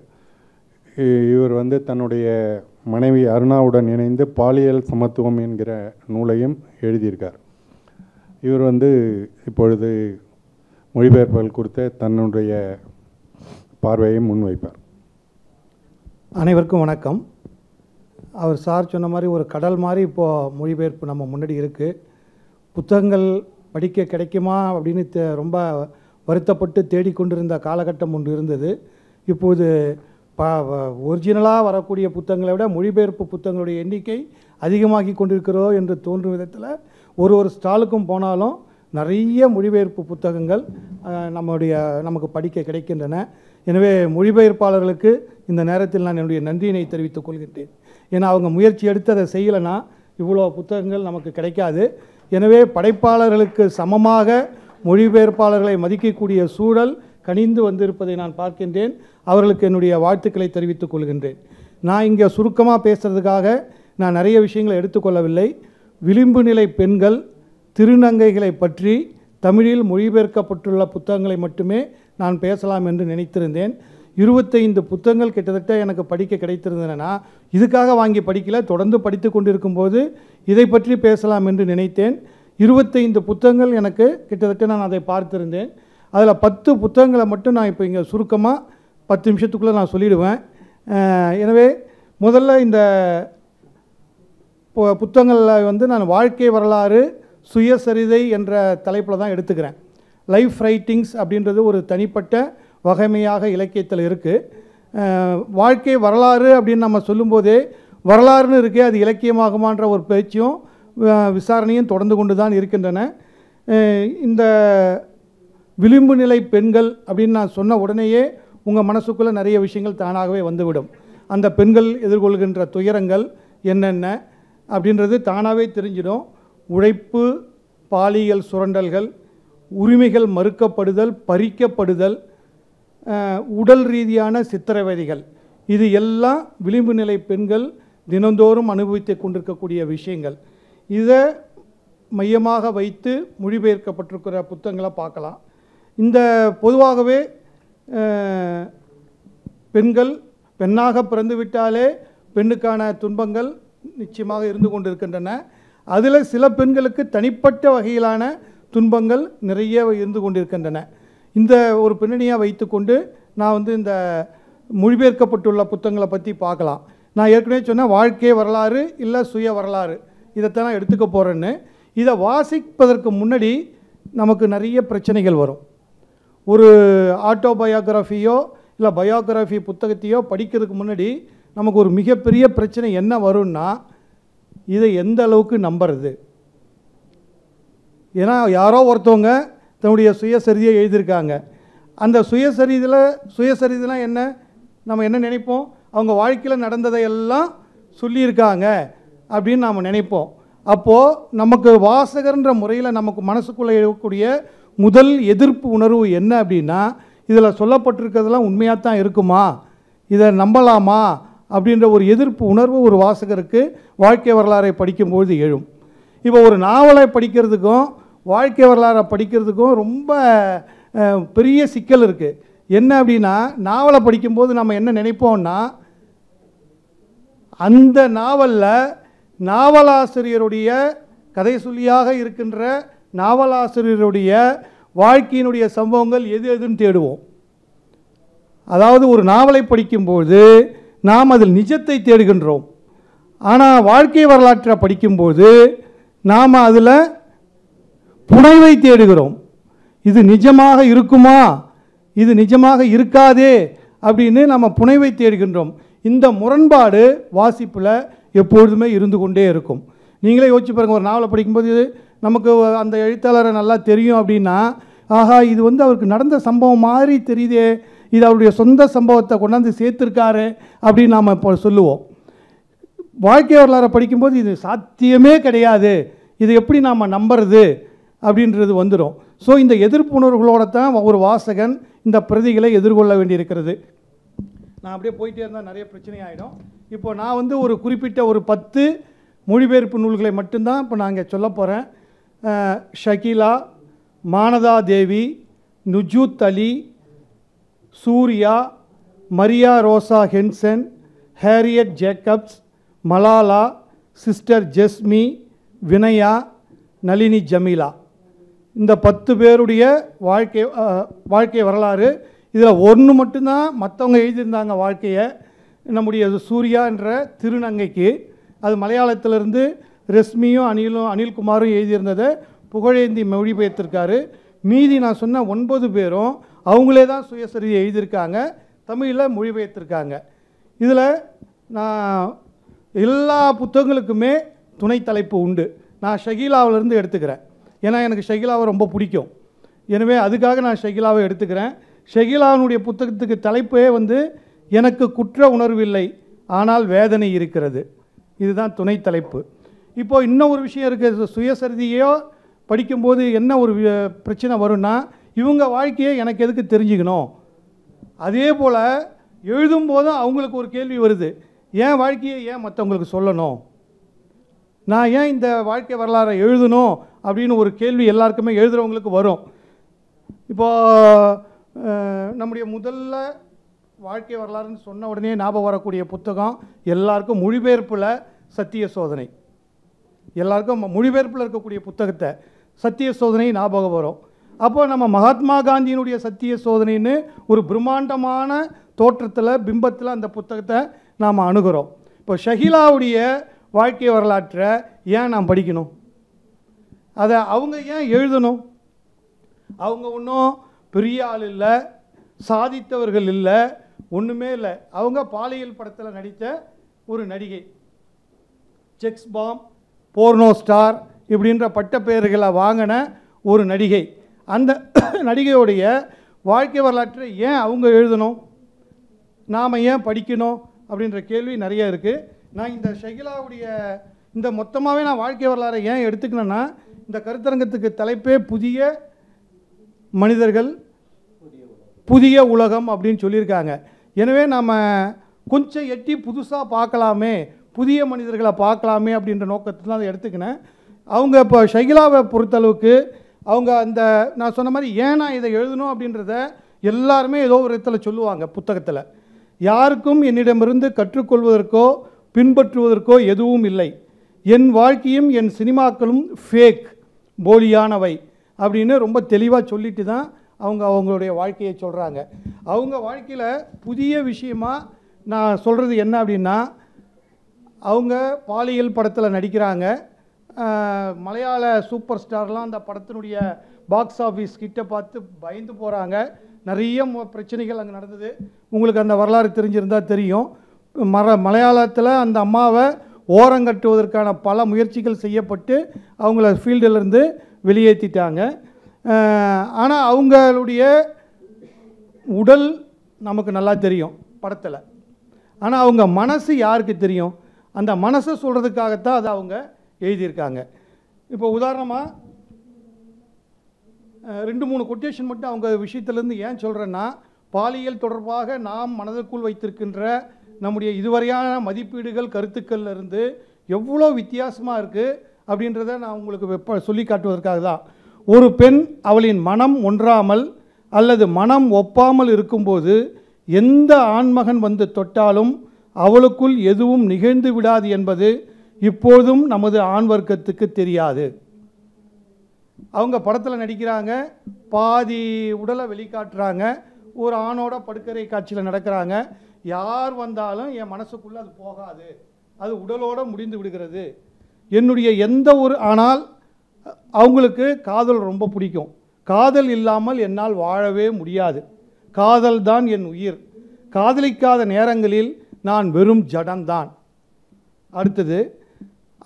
இவர் வந்து தன்னுடைய மனைவி அருணாவுடன் இணைந்து பாலியல் சமத்துவம் என்கிற நூலையும் எழுதியிருக்கார். இவர் வந்து இப்பொழுது மொழிபெயர்ப்புகள் குறித்த தன்னுடைய பார்வையை முன்வைப்பார். அனைவருக்கும் வணக்கம். அவர் சார் சொன்ன மாதிரி ஒரு கடல் மாதிரி இப்போது மொழிபெயர்ப்பு நம்ம முன்னாடி இருக்குது. புத்தகங்கள் படிக்க கிடைக்குமா அப்படின்னு ரொம்ப வருத்தப்பட்டு தேடிக்கொண்டிருந்த காலகட்டம் ஒன்று இருந்தது. இப்போது ஒரிஜினலாக வரக்கூடிய புத்தகங்களை விட மொழிபெயர்ப்பு புத்தகங்களுடைய எண்ணிக்கை அதிகமாகி கொண்டிருக்கிறோ என்று தோன்றும் விதத்தில் ஒரு ஸ்டாலுக்கும் போனாலும் நிறைய மொழிபெயர்ப்பு புத்தகங்கள் நமக்கு படிக்க கிடைக்கின்றன. எனவே மொழிபெயர்ப்பாளர்களுக்கு இந்த நேரத்தில் நான் என்னுடைய நன்றியினை தெரிவித்துக் கொள்கின்றேன். ஏன்னா அவங்க முயற்சி எடுத்து அதை செய்யலைன்னா இவ்வளோ புத்தகங்கள் நமக்கு கிடைக்காது. எனவே படைப்பாளர்களுக்கு சமமாக மொழிபெயர்ப்பாளர்களை மதிக்கக்கூடிய சூழல் கனிந்து வந்திருப்பதை நான் பார்க்கின்றேன். அவர்களுக்கு என்னுடைய வாழ்த்துக்களை தெரிவித்துக் கொள்கின்றேன். நான் இங்கே சுருக்கமாக பேசுகிறதுக்காக நான் நிறைய விஷயங்களை எடுத்துக்கொள்ளவில்லை. விளிம்பு நிலை பெண்கள் திருநங்கைகளை பற்றி தமிழில் மொழிபெயர்க்கப்பட்டுள்ள புத்தகங்களை மட்டுமே நான் பேசலாம் என்று நினைத்திருந்தேன். 25 புத்தகங்கள் கிட்டத்தட்ட எனக்கு படிக்க கிடைத்திருந்தன. இதுக்காக வாங்கி படிக்கல, தொடர்ந்து படித்து கொண்டிருக்கும்போது இதை பற்றி பேசலாம் என்று நினைத்தேன். 25 புத்தகங்கள் எனக்கு கிட்டத்தட்ட நான் அதை பார்த்திருந்தேன். அதில் 10 புத்தகங்களை மட்டும் நான் இப்போ இங்கே சுருக்கமாக 10 நிமிஷத்துக்குள்ளே நான் சொல்லிடுவேன். எனவே முதல்ல இந்த புத்தகங்களில் வந்து நான் வாழ்க்கை வரலாறு சுயசரிதை என்ற தலைப்பில் தான் எடுத்துக்கிறேன். லைஃப் ரைட்டிங்ஸ் அப்படின்றது ஒரு தனிப்பட்ட வகைமையாக இலக்கியத்தில் இருக்குது. வாழ்க்கை வரலாறு அப்படின்னு நம்ம சொல்லும்போதே வரலாறுன்னு இருக்கே அது இலக்கியமாகுமான்ற ஒரு பேச்சும் விசாரணையும் தொடர்ந்து கொண்டு தான் இருக்கின்றன. இந்த விளிம்பு நிலை பெண்கள் அப்படின்னு நான் சொன்ன உடனேயே உங்கள் மனசுக்குள்ளே நிறைய விஷயங்கள் தானாகவே வந்துவிடும். அந்த பெண்கள் எதிர்கொள்கின்ற துயரங்கள் என்னென்ன அப்படின்றது தானாகவே தெரிஞ்சிடும். உழைப்பு, பாலியல் சுரண்டல்கள், உரிமைகள் மறுக்கப்படுதல், பறிக்கப்படுதல், உடல் ரீதியான சித்திரவதைகள், இது எல்லாம் விளிம்பு நிலை பெண்கள் தினந்தோறும் அனுபவித்து கொண்டிருக்கக்கூடிய விஷயங்கள். இதை மையமாக வைத்து மொழிபெயர்க்கப்பட்டிருக்கிற புத்தகங்களை பார்க்கலாம். இந்த பொதுவாகவே பெண்கள் பெண்ணாக பிறந்து விட்டாலே பெண்ணுக்கான துன்பங்கள் நிச்சயமாக இருந்து கொண்டிருக்கின்றன. அதில் சில பெண்களுக்கு தனிப்பட்ட வகையிலான துன்பங்கள் நிறைய இருந்து கொண்டிருக்கின்றன. இந்த ஒரு பின்னணியாக வைத்துக்கொண்டு நான் வந்து இந்த மொழிபெயர்க்கப்பட்டுள்ள புத்தகங்களை பற்றி பார்க்கலாம். நான் ஏற்கனவே சொன்ன வாழ்க்கை வரலாறு இல்லை சுய வரலாறு இதைத்தான் நான் எடுத்துக்க போகிறேன்னு. இதை வாசிப்பதற்கு முன்னாடி நமக்கு நிறைய பிரச்சனைகள் வரும். ஒரு ஆட்டோபயோகிராஃபியோ இல்லை பயோகிராஃபி புத்தகத்தையோ படிக்கிறதுக்கு முன்னாடி நமக்கு ஒரு மிகப்பெரிய பிரச்சனை என்ன வரும்னா, இதை எந்த அளவுக்கு நம்புறது. ஏன்னா யாரோ ஒருத்தவங்க தன்னுடைய சுயசரிதையை எழுதியிருக்காங்க. அந்த சுயசரிதைலாம் என்ன, நம்ம என்ன நினைப்போம், அவங்க வாழ்க்கையில் நடந்ததையெல்லாம் சொல்லியிருக்காங்க அப்படின்னு நாம் நினைப்போம். அப்போது நமக்கு வாசகர்ன்ற முறையில் நமக்கு மனசுக்குள்ளே இருக்கக்கூடிய முதல் எதிர்ப்பு உணர்வு என்ன அப்படின்னா, இதில் சொல்லப்பட்டிருக்கிறதெல்லாம் உண்மையாக தான் இருக்குமா, இதை நம்பலாமா அப்படின்ற ஒரு எதிர்ப்பு உணர்வு ஒரு வாசகருக்கு வாழ்க்கை வரலாறை படிக்கும்பொழுது எழும். இப்போ ஒரு நாவலை படிக்கிறதுக்கும் வாழ்க்கை வரலாறை படிக்கிறதுக்கும் ரொம்ப பெரிய சிக்கல் இருக்குது. என்ன அப்படின்னா, நாவலை படிக்கும்போது நம்ம என்ன நினைப்போம்னா, அந்த நாவலில் நாவலாசிரியருடைய கதை சொல்லியாக இருக்கின்ற நாவலாசிரியருடைய வாழ்க்கையினுடைய சம்பவங்கள் எது எதுன்னு தேடுவோம். அதாவது ஒரு நாவலை படிக்கும்போது நாம் அதில் நிஜத்தை தேடுகின்றோம். ஆனால் வாழ்க்கை வரலாற்றை படிக்கும்போது நாம் அதில் புனைவை தேடுகிறோம். இது நிஜமாக இருக்குமா, இது நிஜமாக இருக்காதே அப்படின்னு நம்ம புனைவை தேடுகின்றோம். இந்த முரண்பாடு வாசிப்பில் எப்பொழுதுமே இருந்து கொண்டே இருக்கும். நீங்களே யோசிச்சு பாருங்கள், ஒரு நாவலை படிக்கும்போது நமக்கு அந்த எழுத்தாளரை நல்லா தெரியும் அப்படின்னா, ஆஹா இது வந்து அவருக்கு நடந்த சம்பவம் மாதிரி தெரியுதே, இது அவருடைய சொந்த சம்பவத்தை கொண்டாந்து சேர்த்துருக்காரு அப்படின்னு நாம் இப்போ சொல்லுவோம். வாழ்க்கை வரலாறை படிக்கும்போது இது சாத்தியமே கிடையாது, இது எப்படி நாம் நம்புறது அப்படின்றது வந்துடும். ஸோ இந்த எதிர்ப்பு உணர்வுகளோடு தான் ஒரு வாசகன் இந்த பிரதிகளை எதிர்கொள்ள வேண்டியிருக்கிறது. நான் அப்படியே போயிட்டே இருந்தால் நிறைய பிரச்சனை ஆகிடும். இப்போ நான் வந்து ஒரு குறிப்பிட்ட ஒரு 10 மொழிபெயர்ப்பு நூல்களை மட்டும்தான் இப்போ நான் இங்கே சொல்ல போகிறேன். Shakila, Manatha Devi, Nujood Ali, Surya, Maria Rosa Henson, Harriet Jacobs, Malala, sister Jesmi, Vinaya, Nalini Jameela, இந்த 10 பேருடைய வாழ்க்கை வரலாறு. இதில் ஒன்று மட்டும்தான் மற்றவங்க எழுதியிருந்தாங்க வாழ்க்கையை. நம்முடைய சூர்யா என்ற திருநங்கைக்கு அது மலையாளத்திலிருந்து ரெஸ்மியும் அனில்குமாரும் எழுதியிருந்ததை புகழேந்தி மொழிபெயர்த்திருக்காரு. மீதி நான் சொன்ன 9 பேரும் அவங்களே தான் சுயசரிதை எழுதியிருக்காங்க, தமிழில் மொழிபெயர்த்திருக்காங்க. இதில் நான் எல்லா புத்தகங்களுக்குமே துணை தலைப்பு உண்டு. நான் ஷகிலாவிலேருந்து எடுத்துக்கிறேன், ஏன்னா எனக்கு ஷகிலாவை ரொம்ப பிடிக்கும். எனவே அதுக்காக நான் ஷகிலாவை எடுத்துக்கிறேன். ஷகிலாவினுடைய புத்தகத்துக்கு தலைப்பே வந்து எனக்கு குற்ற உணர்வில்லை ஆனால் வேதனை இருக்கிறது, இதுதான் துணை தலைப்பு. இப்போது இன்னும் ஒரு விஷயம் இருக்குது. சுயசரிதையோ படிக்கும்போது என்ன ஒரு பிரச்சனை வரும்னா, இவங்க வாழ்க்கையை எனக்கு எதுக்கு தெரிஞ்சுக்கணும். அதே போல் எழுதும்போதும் அவங்களுக்கு ஒரு கேள்வி வருது, ஏன் வாழ்க்கையை ஏன் மற்றவங்களுக்கு சொல்லணும். நான் ஏன் இந்த வாழ்க்கை வரலாறை எழுதணும் அப்படின்னு ஒரு கேள்வி எல்லாருக்குமே எழுதுகிறவங்களுக்கு வரும். இப்போது நம்முடைய முதல்ல வாழ்க்கை வரலாறுன்னு சொன்ன உடனே ஞாபகம் வரக்கூடிய புத்தகம் எல்லாருக்கும் மொழிபெயர்ப்பில் சத்திய சோதனை. எல்லாருக்கும் மொழிபெயர்ப்பில் இருக்கக்கூடிய புத்தகத்தை சத்திய சோதனை ஞாபகம் வரும். அப்போ நம்ம மகாத்மா காந்தியினுடைய சத்திய சோதனைன்னு ஒரு பிரம்மாண்டமான தோற்றத்தில் பிம்பத்தில் அந்த புத்தகத்தை நாம் அணுகிறோம். இப்போ ஷகிலாவுடைய வாழ்க்கை வரலாற்றை ஏன் நாம் படிக்கணும்? அதை அவங்க ஏன் எழுதணும்? அவங்க ஒன்றும் பெரிய ஆள் இல்லை, சாதித்தவர்கள் இல்லை, ஒன்றுமே இல்லை. அவங்க பாலியல் படத்தில் நடித்த ஒரு நடிகை, செக்ஸ் பாம், போர்னோ ஸ்டார் இப்படின்ற பட்ட பெயர்களை வாங்கின ஒரு நடிகை. அந்த நடிகையுடைய வாழ்க்கை வரலாற்றை ஏன் அவங்க எழுதணும், நாம் ஏன் படிக்கணும் அப்படின்ற கேள்வி நிறைய இருக்குது. நான் இந்த ஷகிலாவுடைய இந்த மொத்தமாகவே நான் வாழ்க்கை வரலாறை ஏன் எடுத்துக்கணுன்னா, இந்த கருத்தரங்கத்துக்கு தலைப்பே புதிய மனிதர்கள் புதிய உலகம் அப்படின்னு சொல்லியிருக்காங்க. எனவே நம்ம கொஞ்சம் எட்டி புதுசாக பார்க்கலாமே, புதிய மனிதர்களை பார்க்கலாமே அப்படின்ற நோக்கத்தில் தான் அதை எடுத்துக்கினேன். அவங்க இப்போ ஷகிலாவை பொறுத்தளவுக்கு அவங்க அந்த நான் சொன்ன மாதிரி ஏன் நான் இதை எழுதணும் அப்படின்றத எல்லாருமே ஏதோ ஒரு இடத்துல சொல்லுவாங்க புத்தகத்தில். யாருக்கும் என்னிடமிருந்து கற்றுக்கொள்வதற்கோ பின்பற்றுவதற்கோ எதுவும் இல்லை. என் வாழ்க்கையும் என் சினிமாக்களும் ஃபேக், போலியானவை அப்படின்னு ரொம்ப தெளிவாக சொல்லிட்டு தான் அவங்களுடைய வாழ்க்கையை சொல்கிறாங்க. அவங்க வாழ்க்கையில் புதிய விஷயமாக நான் சொல்கிறது என்ன அப்படின்னா, அவங்க பாலியல் படத்தில் நடிக்கிறாங்க. மலையாள சூப்பர் ஸ்டார்லாம் அந்த படத்தினுடைய பாக்ஸ் ஆஃபீஸ் கிட்ட பார்த்து பயந்து போகிறாங்க. நிறைய பிரச்சனைகள் அங்கே நடந்தது. உங்களுக்கு அந்த வரலாறு தெரிஞ்சிருந்தால் தெரியும். மலையாளத்தில் அந்த அம்மாவை ஓரங்கட்டுவதற்கான பல முயற்சிகள் செய்யப்பட்டு அவங்கள ஃபீல்டிலிருந்து வெளியேற்றிட்டாங்க. ஆனால் அவங்களுடைய உடல் நமக்கு நல்லா தெரியும் படத்தில். ஆனால் அவங்க மனசு யாருக்கு தெரியும்? அந்த மனசை சொல்கிறதுக்காகத்தான் அதை அவங்க எழுதியிருக்காங்க. இப்போ உதாரணமாக 2-3 கொட்டேஷன் மட்டும் அவங்க விஷயத்துலேருந்து ஏன் சொல்கிறேன்னா, பாலியல் தொடர்பாக நாம் மனதிற்குள் வைத்திருக்கின்ற நம்முடைய இதுவரையான மதிப்பீடுகள் கருத்துக்கள்லேருந்து எவ்வளோ வித்தியாசமாக இருக்குது அப்படின்றத நான் உங்களுக்கு சொல்லி காட்டுவதற்காக தான். ஒரு பெண் அவளின் மனம் ஒன்றாமல் அல்லது மனம் ஒப்பாமல் இருக்கும்போது எந்த ஆண்மகன் வந்து தொட்டாலும் அவளுக்குள் எதுவும் நிகழ்ந்து விடாது என்பது இப்போதும் நமது ஆண் வர்க்கத்துக்கு தெரியாது. அவங்க படத்தில் நடிக்கிறாங்க, பாதி உடலை வெளிக்காட்டுறாங்க, ஒரு ஆணோட படுக்கறை காட்சியில் நடக்கிறாங்க. யார் வந்தாலும் என் மனசுக்குள்ளே அது போகாது, அது உடலோடு முடிந்து விடுகிறது. என்னுடைய எந்த ஒரு ஆனால் அவங்களுக்கு காதல் ரொம்ப பிடிக்கும். காதல் இல்லாமல் என்னால் வாழவே முடியாது. காதல் தான் என் உயிர். காதலிக்காத நேரங்களில் நான் வெறும் ஜடம்தான். அடுத்தது,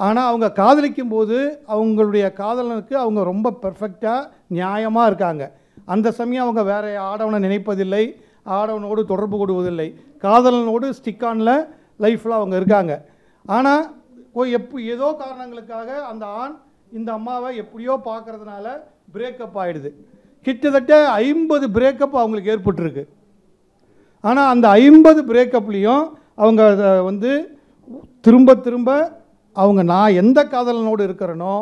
ஆனால் அவங்க காதலிக்கும் போது அவங்களுடைய காதலனுக்கு அவங்க ரொம்ப பெர்ஃபெக்டாக நியாயமாக இருக்காங்க. அந்த சமயம் அவங்க வேறு ஆடவனை நினைப்பதில்லை, ஆடவனோடு தொடர்பு கொள்வதில்லை. காதலனோடு ஸ்டிக்கானில் லைஃப்பில் அவங்க இருக்காங்க. ஆனால் ஏதோ காரணங்களுக்காக அந்த ஆண் இந்த அம்மாவை எப்படியோ பார்க்கறதுனால பிரேக்கப் ஆகிடுது. கிட்டத்தட்ட 50 பிரேக்கப் அவங்களுக்கு ஏற்பட்டுருக்கு. ஆனால் அந்த 50 பிரேக்கப்லேயும் அவங்க வந்து திரும்ப திரும்ப அவங்க நான் எந்த காதலனோடு இருக்கிறேனோ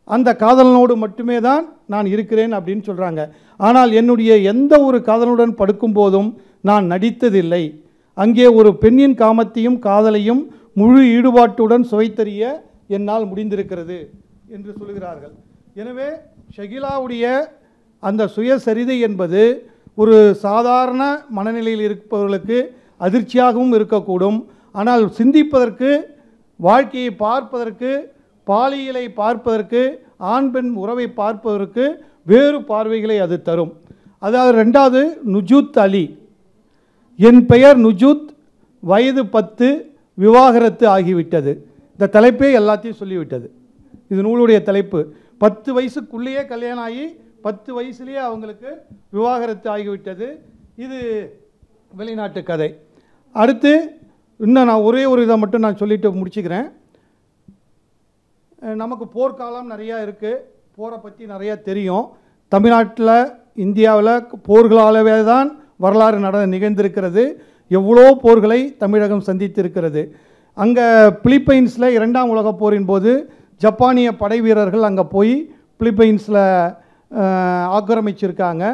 அந்த காதலனோடு மட்டுமே தான் நான் இருக்கிறேன் அப்படின்னு சொல்கிறாங்க. ஆனால் என்னுடைய எந்த ஒரு காதலனுடன் படுக்கும்போதும் நான் நடித்ததில்லை. அங்கே ஒரு பெண்ணின் காமத்தையும் காதலையும் முழு ஈடுபாட்டுடன் சுவைத்தறிய என்னால் முடிந்திருக்கிறது என்று சொல்கிறார்கள். எனவே ஷகிலாவுடைய அந்த சுயசரிதை என்பது ஒரு சாதாரண மனநிலையில் இருப்பவர்களுக்கு அதிர்ச்சியாகவும் இருக்கக்கூடும். ஆனால் சிந்திப்பதற்கு, வாழ்க்கையை பார்ப்பதற்கு, பாலியலை பார்ப்பதற்கு, ஆண் பெண் உறவை பார்ப்பதற்கு வேறு பார்வைகளை அது தரும். அதாவது 2வது நுஜூத் அலி. என் பெயர் நுஜூத், வயது 10, விவாகரத்து ஆகிவிட்டது. இந்த தலைப்பே எல்லாத்தையும் சொல்லிவிட்டது. இது நூலுடைய தலைப்பு. 10 வயசுக்குள்ளேயே கல்யாணம் ஆகி 10 வயசுலேயே அவங்களுக்கு விவாகரத்து ஆகிவிட்டது. இது வெளிநாட்டு கதை. அடுத்து இன்னும் நான் ஒரே ஒரு இதை மட்டும் நான் சொல்லிட்டு முடிச்சுக்கிறேன். நமக்கு போர்க்காலம் நிறையா இருக்குது, போரை பற்றி நிறையா தெரியும். தமிழ்நாட்டில் இந்தியாவில் போர்களாலவே தான் வரலாறு நிகழ்ந்திருக்கிறது. எவ்வளோ போர்களை தமிழகம் சந்தித்திருக்கிறது. அங்கே பிலிப்பைன்ஸில் 2ஆம் உலகப் போரின் போது ஜப்பானிய படை வீரர்கள் அங்கே போய் பிலிப்பைன்ஸில் ஆக்கிரமிச்சிருக்காங்க.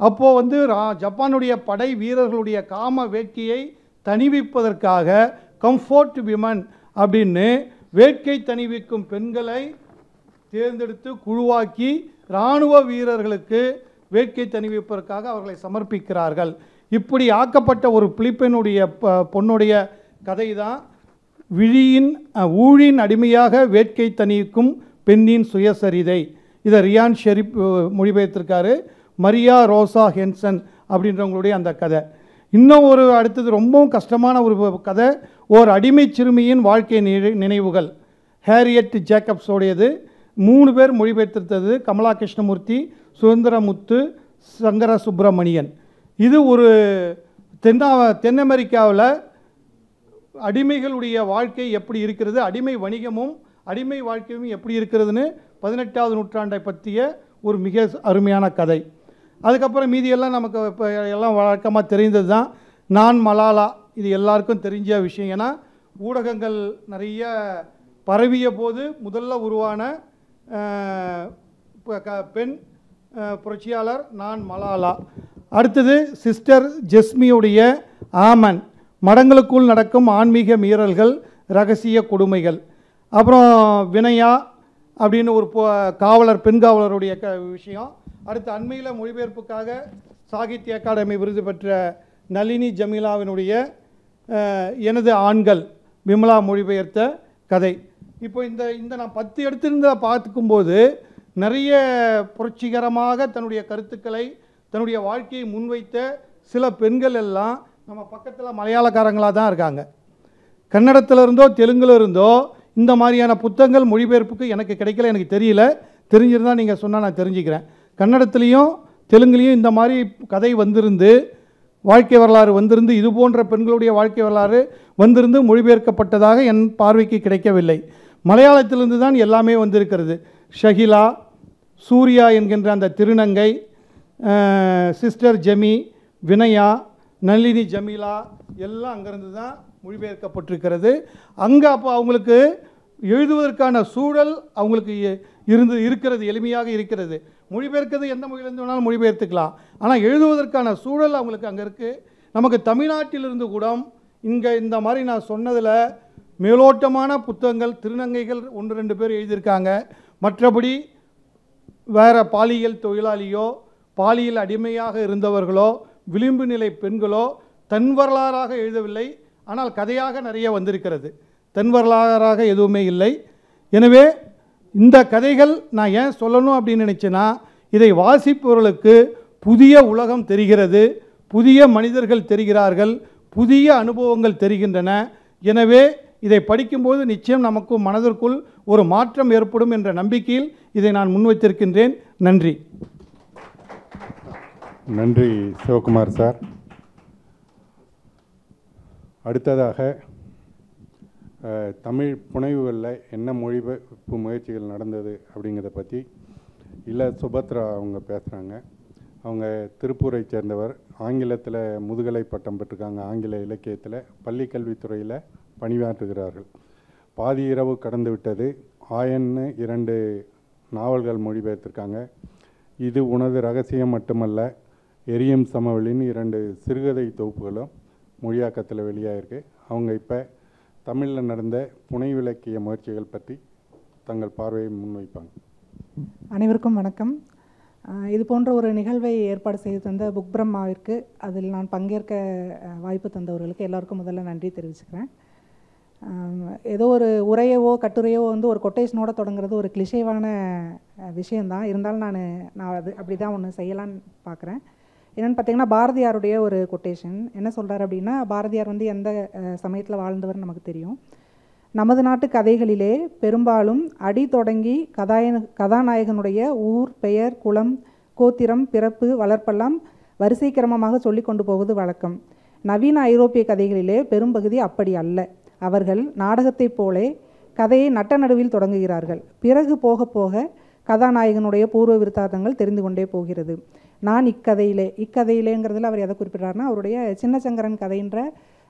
அப்போது வந்து ஜப்பானுடைய படை வீரர்களுடைய காம வேட்கையை தணிவிப்பதற்காக கம்ஃபோர்ட் விமன் அப்படின்னு வேட்கை தணிவிக்கும் பெண்களை தேர்ந்தெடுத்து குழுவாக்கி இராணுவ வீரர்களுக்கு வேட்கை தணிவிப்பதற்காக அவர்களை சமர்ப்பிக்கிறார்கள். இப்படி ஆக்கப்பட்ட ஒரு பிலிப்பைனுடைய பொண்ணுடைய கதை தான் ஊழின் அடிமையாக வேட்கை தணிவிக்கும் பெண்ணின் சுயசரிதை. இதை Ryan Sharif மொழிபெயர்த்திருக்காரு. Maria Rosa Henson அப்படின்றவங்களுடைய அந்த கதை. இன்னும் ஒரு அடுத்தது ரொம்பவும் கஷ்டமான ஒரு கதை, ஓர் அடிமை சிறுமியின் வாழ்க்கை நினைவுகள். ஹேரியட் ஜேக்கப்ஸோடையது. 3 பேர் மொழிபெயர்த்திருத்தது, கமலா கிருஷ்ணமூர்த்தி, சுதந்திரமுத்து, சங்கர சுப்பிரமணியன். இது ஒரு தென் அமெரிக்காவில் அடிமைகளுடைய வாழ்க்கை எப்படி இருக்கிறது, அடிமை வணிகமும் அடிமை வாழ்க்கையும் எப்படி இருக்கிறதுன்னு 18வது நூற்றாண்டை பற்றிய ஒரு மிக அருமையான கதை. அதுக்கப்புறம் மீதியெல்லாம் நமக்கு இப்போ எல்லாம் வழக்கமாக தெரிந்தது தான். நான் மலாலா, இது எல்லாருக்கும் தெரிஞ்ச விஷயம். ஏன்னா ஊடகங்கள் நிறைய பரவிய போது முதல்ல உருவான பெண் புரட்சியாளர் நான் மலாலா. அடுத்தது சிஸ்டர் ஜெஸ்மியுடைய ஆமன், மடங்களுக்குள் நடக்கும் ஆன்மீக மீறல்கள், ரகசிய கொடுமைகள். அப்புறம் வினயா அப்படின்னு ஒரு காவலர், பெண் காவலருடைய விஷயம். அடுத்து அண்மையில் மொழிபெயர்ப்புக்காக சாகித்ய அகாடமி விருது பெற்ற நளினி ஜமீலாவினுடைய எனது ஆண்கள், விமலா மொழிபெயர்த்த கதை. இப்போ இந்த நான் 10 எடுத்திருந்த பார்த்துக்கும்போது நிறைய புரட்சிகரமாக தன்னுடைய கருத்துக்களை, தன்னுடைய வாழ்க்கையை முன்வைத்த சில பெண்கள் எல்லாம் நம்ம பக்கத்தில் மலையாளக்காரங்களாக தான் இருக்காங்க. கன்னடத்தில் இருந்தோ தெலுங்குல இருந்தோ இந்த மாதிரியான புத்தகங்கள் மொழிபெயர்ப்புக்கு எனக்கு கிடைக்கல, எனக்கு தெரியல. தெரிஞ்சிருந்தால் நீங்கள் சொன்னால் நான் தெரிஞ்சுக்கிறேன். கன்னடத்துலேயும் தெலுங்குலேயும் இந்த மாதிரி கதை வந்திருந்து, வாழ்க்கை வரலாறு வந்திருந்து, இது போன்ற பெண்களுடைய வாழ்க்கை வரலாறு வந்திருந்து மொழிபெயர்க்கப்பட்டதாக என் பார்வைக்கு கிடைக்கவில்லை. மலையாளத்திலிருந்து தான் எல்லாமே வந்திருக்கிறது. ஷகிலா, சூர்யா என்கின்ற அந்த திருநங்கை, சிஸ்டர் ஜெமி, வினயா, நளினி ஜமீலா எல்லாம் அங்கேருந்து தான் மொழிபெயர்க்கப்பட்டிருக்கிறது. அங்கே அப்போ அவங்களுக்கு எழுதுவதற்கான சூழல் அவங்களுக்கு இருக்கிறது, எளிமையாக இருக்கிறது. மொழிபெயர்க்கிறது எந்த மொழியிலேருந்து வேணாலும் மொழிபெயர்த்துக்கலாம். ஆனால் எழுதுவதற்கான சூழல் அவங்களுக்கு அங்கே இருக்குது. நமக்கு தமிழ்நாட்டிலிருந்து கூட இங்கே இந்த மாதிரி நான் சொன்னதில் மேலோட்டமான புத்தகங்கள், திருநங்கைகள் 1-2 பேர் எழுதியிருக்காங்க. மற்றபடி வேறு பாலியல் தொழிலாளியோ, பாலியல் அடிமையாக இருந்தவர்களோ, விளிம்பு நிலை பெண்களோ தன் வரலாறாக எழுதவில்லை. ஆனால் கதையாக நிறைய வந்திருக்கிறது. தன் வரலாறாக எதுவுமே இல்லை. எனவே இந்த கதைகள் நான் ஏன் சொல்லணும் அப்படின்னு நினச்சேன்னா, இதை வாசிப்பவர்களுக்கு புதிய உலகம் தெரிகிறது, புதிய மனிதர்கள் தெரிகிறார்கள், புதிய அனுபவங்கள் தெரிகின்றன. எனவே இதை படிக்கும்போது நிச்சயம் நமக்கு மனதிற்குள் ஒரு மாற்றம் ஏற்படும் என்ற நம்பிக்கையில் இதை நான் முன்வைத்திருக்கின்றேன். நன்றி. நன்றி சிவகுமார் சார். அடுத்ததாக தமிழ் புனைவுகளில் என்ன மொழிபெயர்ப்பு முயற்சிகள் நடந்தது அப்படிங்கிறத பற்றி சுபத்ரா அவங்க பேசுகிறாங்க. அவங்க திருப்பூரை சேர்ந்தவர், ஆங்கிலத்தில் முதுகலை பட்டம் பெற்றிருக்காங்க. ஆங்கில இலக்கியத்தில் பள்ளி கல்வித்துறையில் பணியாற்றுகிறார்கள். பாதி இரவு கடந்து விட்டது, ஆயன்னு 2 நாவல்கள் மொழிபெயர்த்திருக்காங்க. இது உனது ரகசியம் மட்டுமல்ல, எரியும் சமவெளின்னு 2 சிறுகதை தொகுப்புகளும் மொழியாக்கத்தில் வெளியாகிருக்கு. அவங்க இப்போ தமிழில் நடந்த புனைவிலக்கிய முயற்சிகள் பற்றி தங்கள் பார்வையை முன்வைப்பாங்க. அனைவருக்கும் வணக்கம். இது போன்ற ஒரு நிகழ்வை ஏற்பாடு செய்து தந்த புக் பிரம்மாவிற்கு, அதில் நான் பங்கேற்க வாய்ப்பு தந்தவர்களுக்கு எல்லாருக்கும் முதல்ல நன்றி தெரிவிச்சுக்கிறேன். ஏதோ ஒரு உரையவோ கட்டுரையோ ஒரு கொட்டேஷனோட தொடங்குறது ஒரு கிளிஷேவான விஷயந்தான். இருந்தாலும் நான் அது அப்படி தான் ஒன்று செய்யலான்னு பார்க்குறேன். என்னென்னு பார்த்தீங்கன்னா, பாரதியாருடைய ஒரு கொட்டேஷன் என்ன சொல்கிறார் அப்படின்னா, பாரதியார் எந்த சமயத்தில் வாழ்ந்தவர் நமக்கு தெரியும். நமது நாட்டு கதைகளிலே பெரும்பாலும் அடி தொடங்கி கதாநாயகனுடைய ஊர், பெயர், குலம், கோத்திரம், பிறப்பு, வளர்ப்பெல்லாம் வரிசை கிரமமாக சொல்லி கொண்டு போவது வழக்கம். நவீன ஐரோப்பிய கதைகளிலே பெரும்பகுதி அப்படி அல்ல. அவர்கள் நாடகத்தைப் போலே கதையை நட்ட நடுவில் தொடங்குகிறார்கள். பிறகு போக போக கதாநாயகனுடைய பூர்வ விருத்தாந்தங்கள் தெரிந்து கொண்டே போகிறது. நான் இக்கதையிலேங்கிறதுல அவர் எதை குறிப்பிட்றாருன்னா, அவருடைய சின்னசங்கரன் கதைன்ற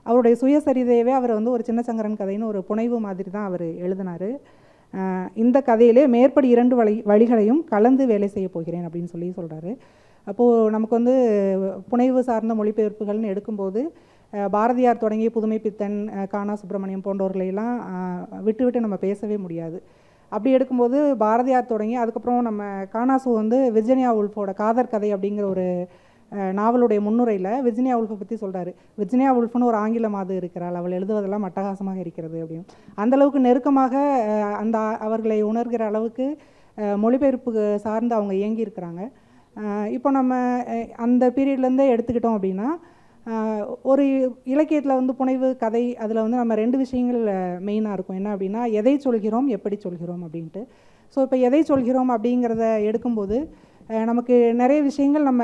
அவருடைய சுயசரிதையவே அவர் வந்து ஒரு சின்ன சங்கரன் கதைன்னு ஒரு புனைவு மாதிரி தான் அவர் எழுதினார். இந்த கதையிலே மேற்படி 2 வழிகளையும் கலந்து வேலை செய்ய போகிறேன் அப்படின்னு சொல்கிறாரு. அப்போது நமக்கு வந்து புனைவு சார்ந்த மொழிபெயர்ப்புகள்னு எடுக்கும்போது பாரதியார் தொடங்கி புதுமை பித்தன், கானா சுப்பிரமணியம் போன்றவர்களையெல்லாம் விட்டு நம்ம பேசவே முடியாது. அப்படி எடுக்கும்போது பாரதியார் தொடங்கி அதுக்கப்புறம் நம்ம கானாசு வந்து விர்ஜினியா உல்ஃபோட காதர் கதை அப்படிங்கிற ஒரு நாவலுடைய முன்னுரையில் விர்ஜினியா உல்ஃபை பற்றி சொல்கிறாரு. விர்ஜினியா உல்ஃப்னு ஒரு ஆங்கில மாது இருக்கிறாள், அவள் எழுதுவதெல்லாம் அட்டகாசமாக இருக்கிறது அப்படின்னு. அந்தளவுக்கு நெருக்கமாக அந்த அவர்களை உணர்கிற அளவுக்கு மொழிபெயர்ப்பு சார்ந்து அவங்க இயங்கியிருக்கிறாங்க. இப்போ நம்ம அந்த பீரியட்லேருந்தே எடுத்துக்கிட்டோம் அப்படின்னா ஒரு இலக்கியத்தில் வந்து புனைவு கதை அதில் வந்து நம்ம 2 விஷயங்கள் மெயினாக இருக்கும். என்ன அப்படின்னா எதை சொல்கிறோம், எப்படி சொல்கிறோம் அப்படின்ட்டு. ஸோ இப்போ எதை சொல்கிறோம் அப்படிங்கிறத எடுக்கும்போது நமக்கு நிறைய விஷயங்கள் நம்ம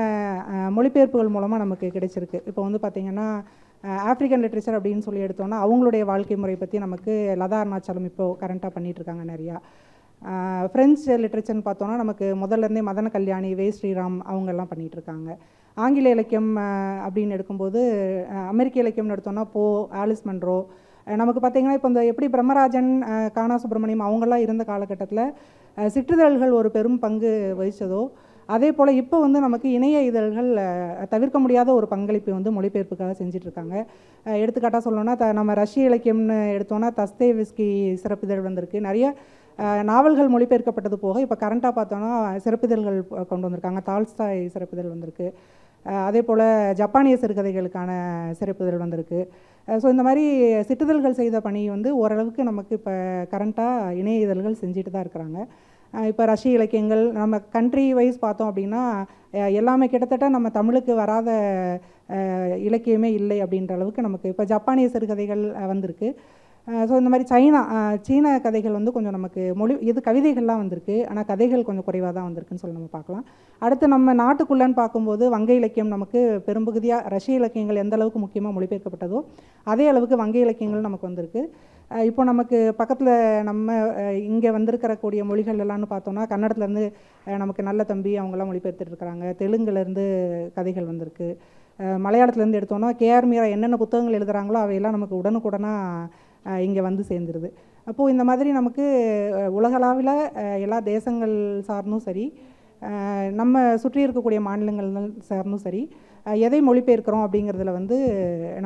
மொழிபெயர்ப்புகள் மூலமாக நமக்கு கிடைச்சிருக்கு. இப்போ வந்து பார்த்திங்கன்னா ஆஃப்ரிக்கன் லிட்ரேச்சர் அப்படின்னு சொல்லி எடுத்தோன்னா அவங்களுடைய வாழ்க்கை முறை பற்றி நமக்கு லதா அருணாச்சலம் இப்போது கரண்ட்டாக பண்ணிகிட்ருக்காங்க நிறையா. ஃப்ரெஞ்சு லிட்ரேச்சர்னு பார்த்தோன்னா நமக்கு முதல்லேருந்தே மதன கல்யாணி, வே ஸ்ரீராம் அவங்கெல்லாம் பண்ணிகிட்ருக்காங்க. ஆங்கில இலக்கியம் அப்படின்னு எடுக்கும்போது அமெரிக்க இலக்கியம்னு எடுத்தோன்னா ஆலிஸ் மன்ரோ. நமக்கு பார்த்திங்கன்னா இப்போ இந்த எப்படி பிரம்மராஜன், கானா சுப்பிரமணியம் அவங்கெல்லாம் இருந்த காலகட்டத்தில் சிற்றிதழ்கள் ஒரு பெரும் பங்கு வகித்ததோ அதே போல் இப்போ வந்து நமக்கு இணைய இதழ்கள் தவிர்க்க முடியாத ஒரு பங்களிப்பு வந்து மொழிபெயர்ப்புக்காக செஞ்சிட்ருக்காங்க. எடுத்துக்காட்டாக சொல்லணும்னா நம்ம ரஷ்ய இலக்கியம்னு எடுத்தோன்னா தஸ்தேவிஸ்கி சிறப்பிதழ் வந்திருக்கு. நிறைய நாவல்கள் மொழிபெயர்க்கப்பட்டது போக இப்போ கரண்ட்டாக பார்த்தோன்னா சிறப்பிதழ்கள் கொண்டு வந்திருக்காங்க. தால்ஸ்டாய் சிறப்பிதழ் வந்திருக்கு. அதே போல் ஜப்பானிய சிறுகதைகளுக்கான சிறப்பிதழ் வந்திருக்கு. ஸோ இந்த மாதிரி சிற்றிதழ்கள் செய்த பணி வந்து ஓரளவுக்கு நமக்கு இப்போ கரண்ட்டாக இணைய இதழ்கள் செஞ்சுட்டு தான் இருக்கிறாங்க. இப்போ ரஷ்ய இலக்கியங்கள் நம்ம கண்ட்ரி வைஸ் பார்த்தோம் அப்படின்னா எல்லாமே கிட்டத்தட்ட நம்ம தமிழுக்கு வராத இலக்கியமே இல்லை அப்படின்ற அளவுக்கு நமக்கு இப்போ ஜப்பானிய சிறுகதைகள் வந்திருக்கு. ஸோ இந்த மாதிரி சீன கதைகள் வந்து கொஞ்சம் நமக்கு இது கவிதைகள்லாம் வந்திருக்கு, ஆனால் கதைகள் கொஞ்சம் குறைவாக தான் வந்திருக்குன்னு சொல்லி நம்ம பார்க்கலாம். அடுத்து நம்ம நாட்டுக்குள்ளன்னு பார்க்கும்போது வங்க இலக்கியம் நமக்கு பெரும்பகுதியாக ரஷ்ய இலக்கியங்கள் எந்த அளவுக்கு முக்கியமாக மொழிபெயர்க்கப்பட்டதோ அதே அளவுக்கு வங்க இலக்கியங்கள் நமக்கு வந்திருக்கு. இப்போ நமக்கு பக்கத்தில் நம்ம இங்கே வந்திருக்கிறக்கூடிய மொழிகள் எல்லாம்னு பார்த்தோன்னா கன்னடத்துலேருந்து நமக்கு நல்ல தம்பி அவங்கெல்லாம் மொழிபெயர்த்துட்டு இருக்கிறாங்க. தெலுங்குலேருந்து கதைகள் வந்திருக்கு. மலையாளத்துலேருந்து எடுத்தோன்னா கேஆர் மீரா என்னென்ன புத்தகங்கள் எழுதுகிறாங்களோ அவையெல்லாம் நமக்கு உடனுக்குடனாக இங்கே வந்து சேர்ந்துருது. அப்போது இந்த மாதிரி நமக்கு உலகளவில் எல்லா தேசங்கள் சார்ந்தும் சரி, நம்ம சுற்றி இருக்கக்கூடிய மாநிலங்கள் சார்ந்தும் சரி, எதை மொழிபெயர்க்கிறோம் அப்படிங்கிறதுல வந்து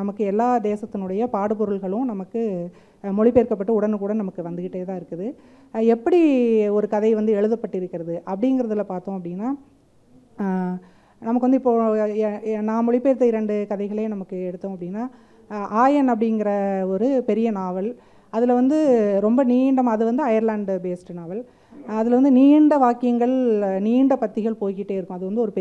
நமக்கு எல்லா தேசத்தினுடைய பாடுபொருள்களும் நமக்கு மொழிபெயர்க்கப்பட்டு உடனுக்குடன் நமக்கு வந்துக்கிட்டே தான் இருக்குது. எப்படி ஒரு கதை வந்து எழுதப்பட்டிருக்கிறது அப்படிங்கிறதுல பார்த்தோம் அப்படின்னா நமக்கு வந்து இப்போது நான் மொழிபெயர்த்த 2 கதைகளே நமக்கு எடுத்தோம் அப்படின்னா ஆயன் அப்படிங்கிற ஒரு பெரிய நாவல். அதில் வந்து ரொம்ப அது வந்து அயர்லாண்டு பேஸ்டு நாவல். அதில் வந்து நீண்ட வாக்கியங்கள், நீண்ட பத்திகள் போய்கிட்டே இருக்கும். அது வந்து ஒரு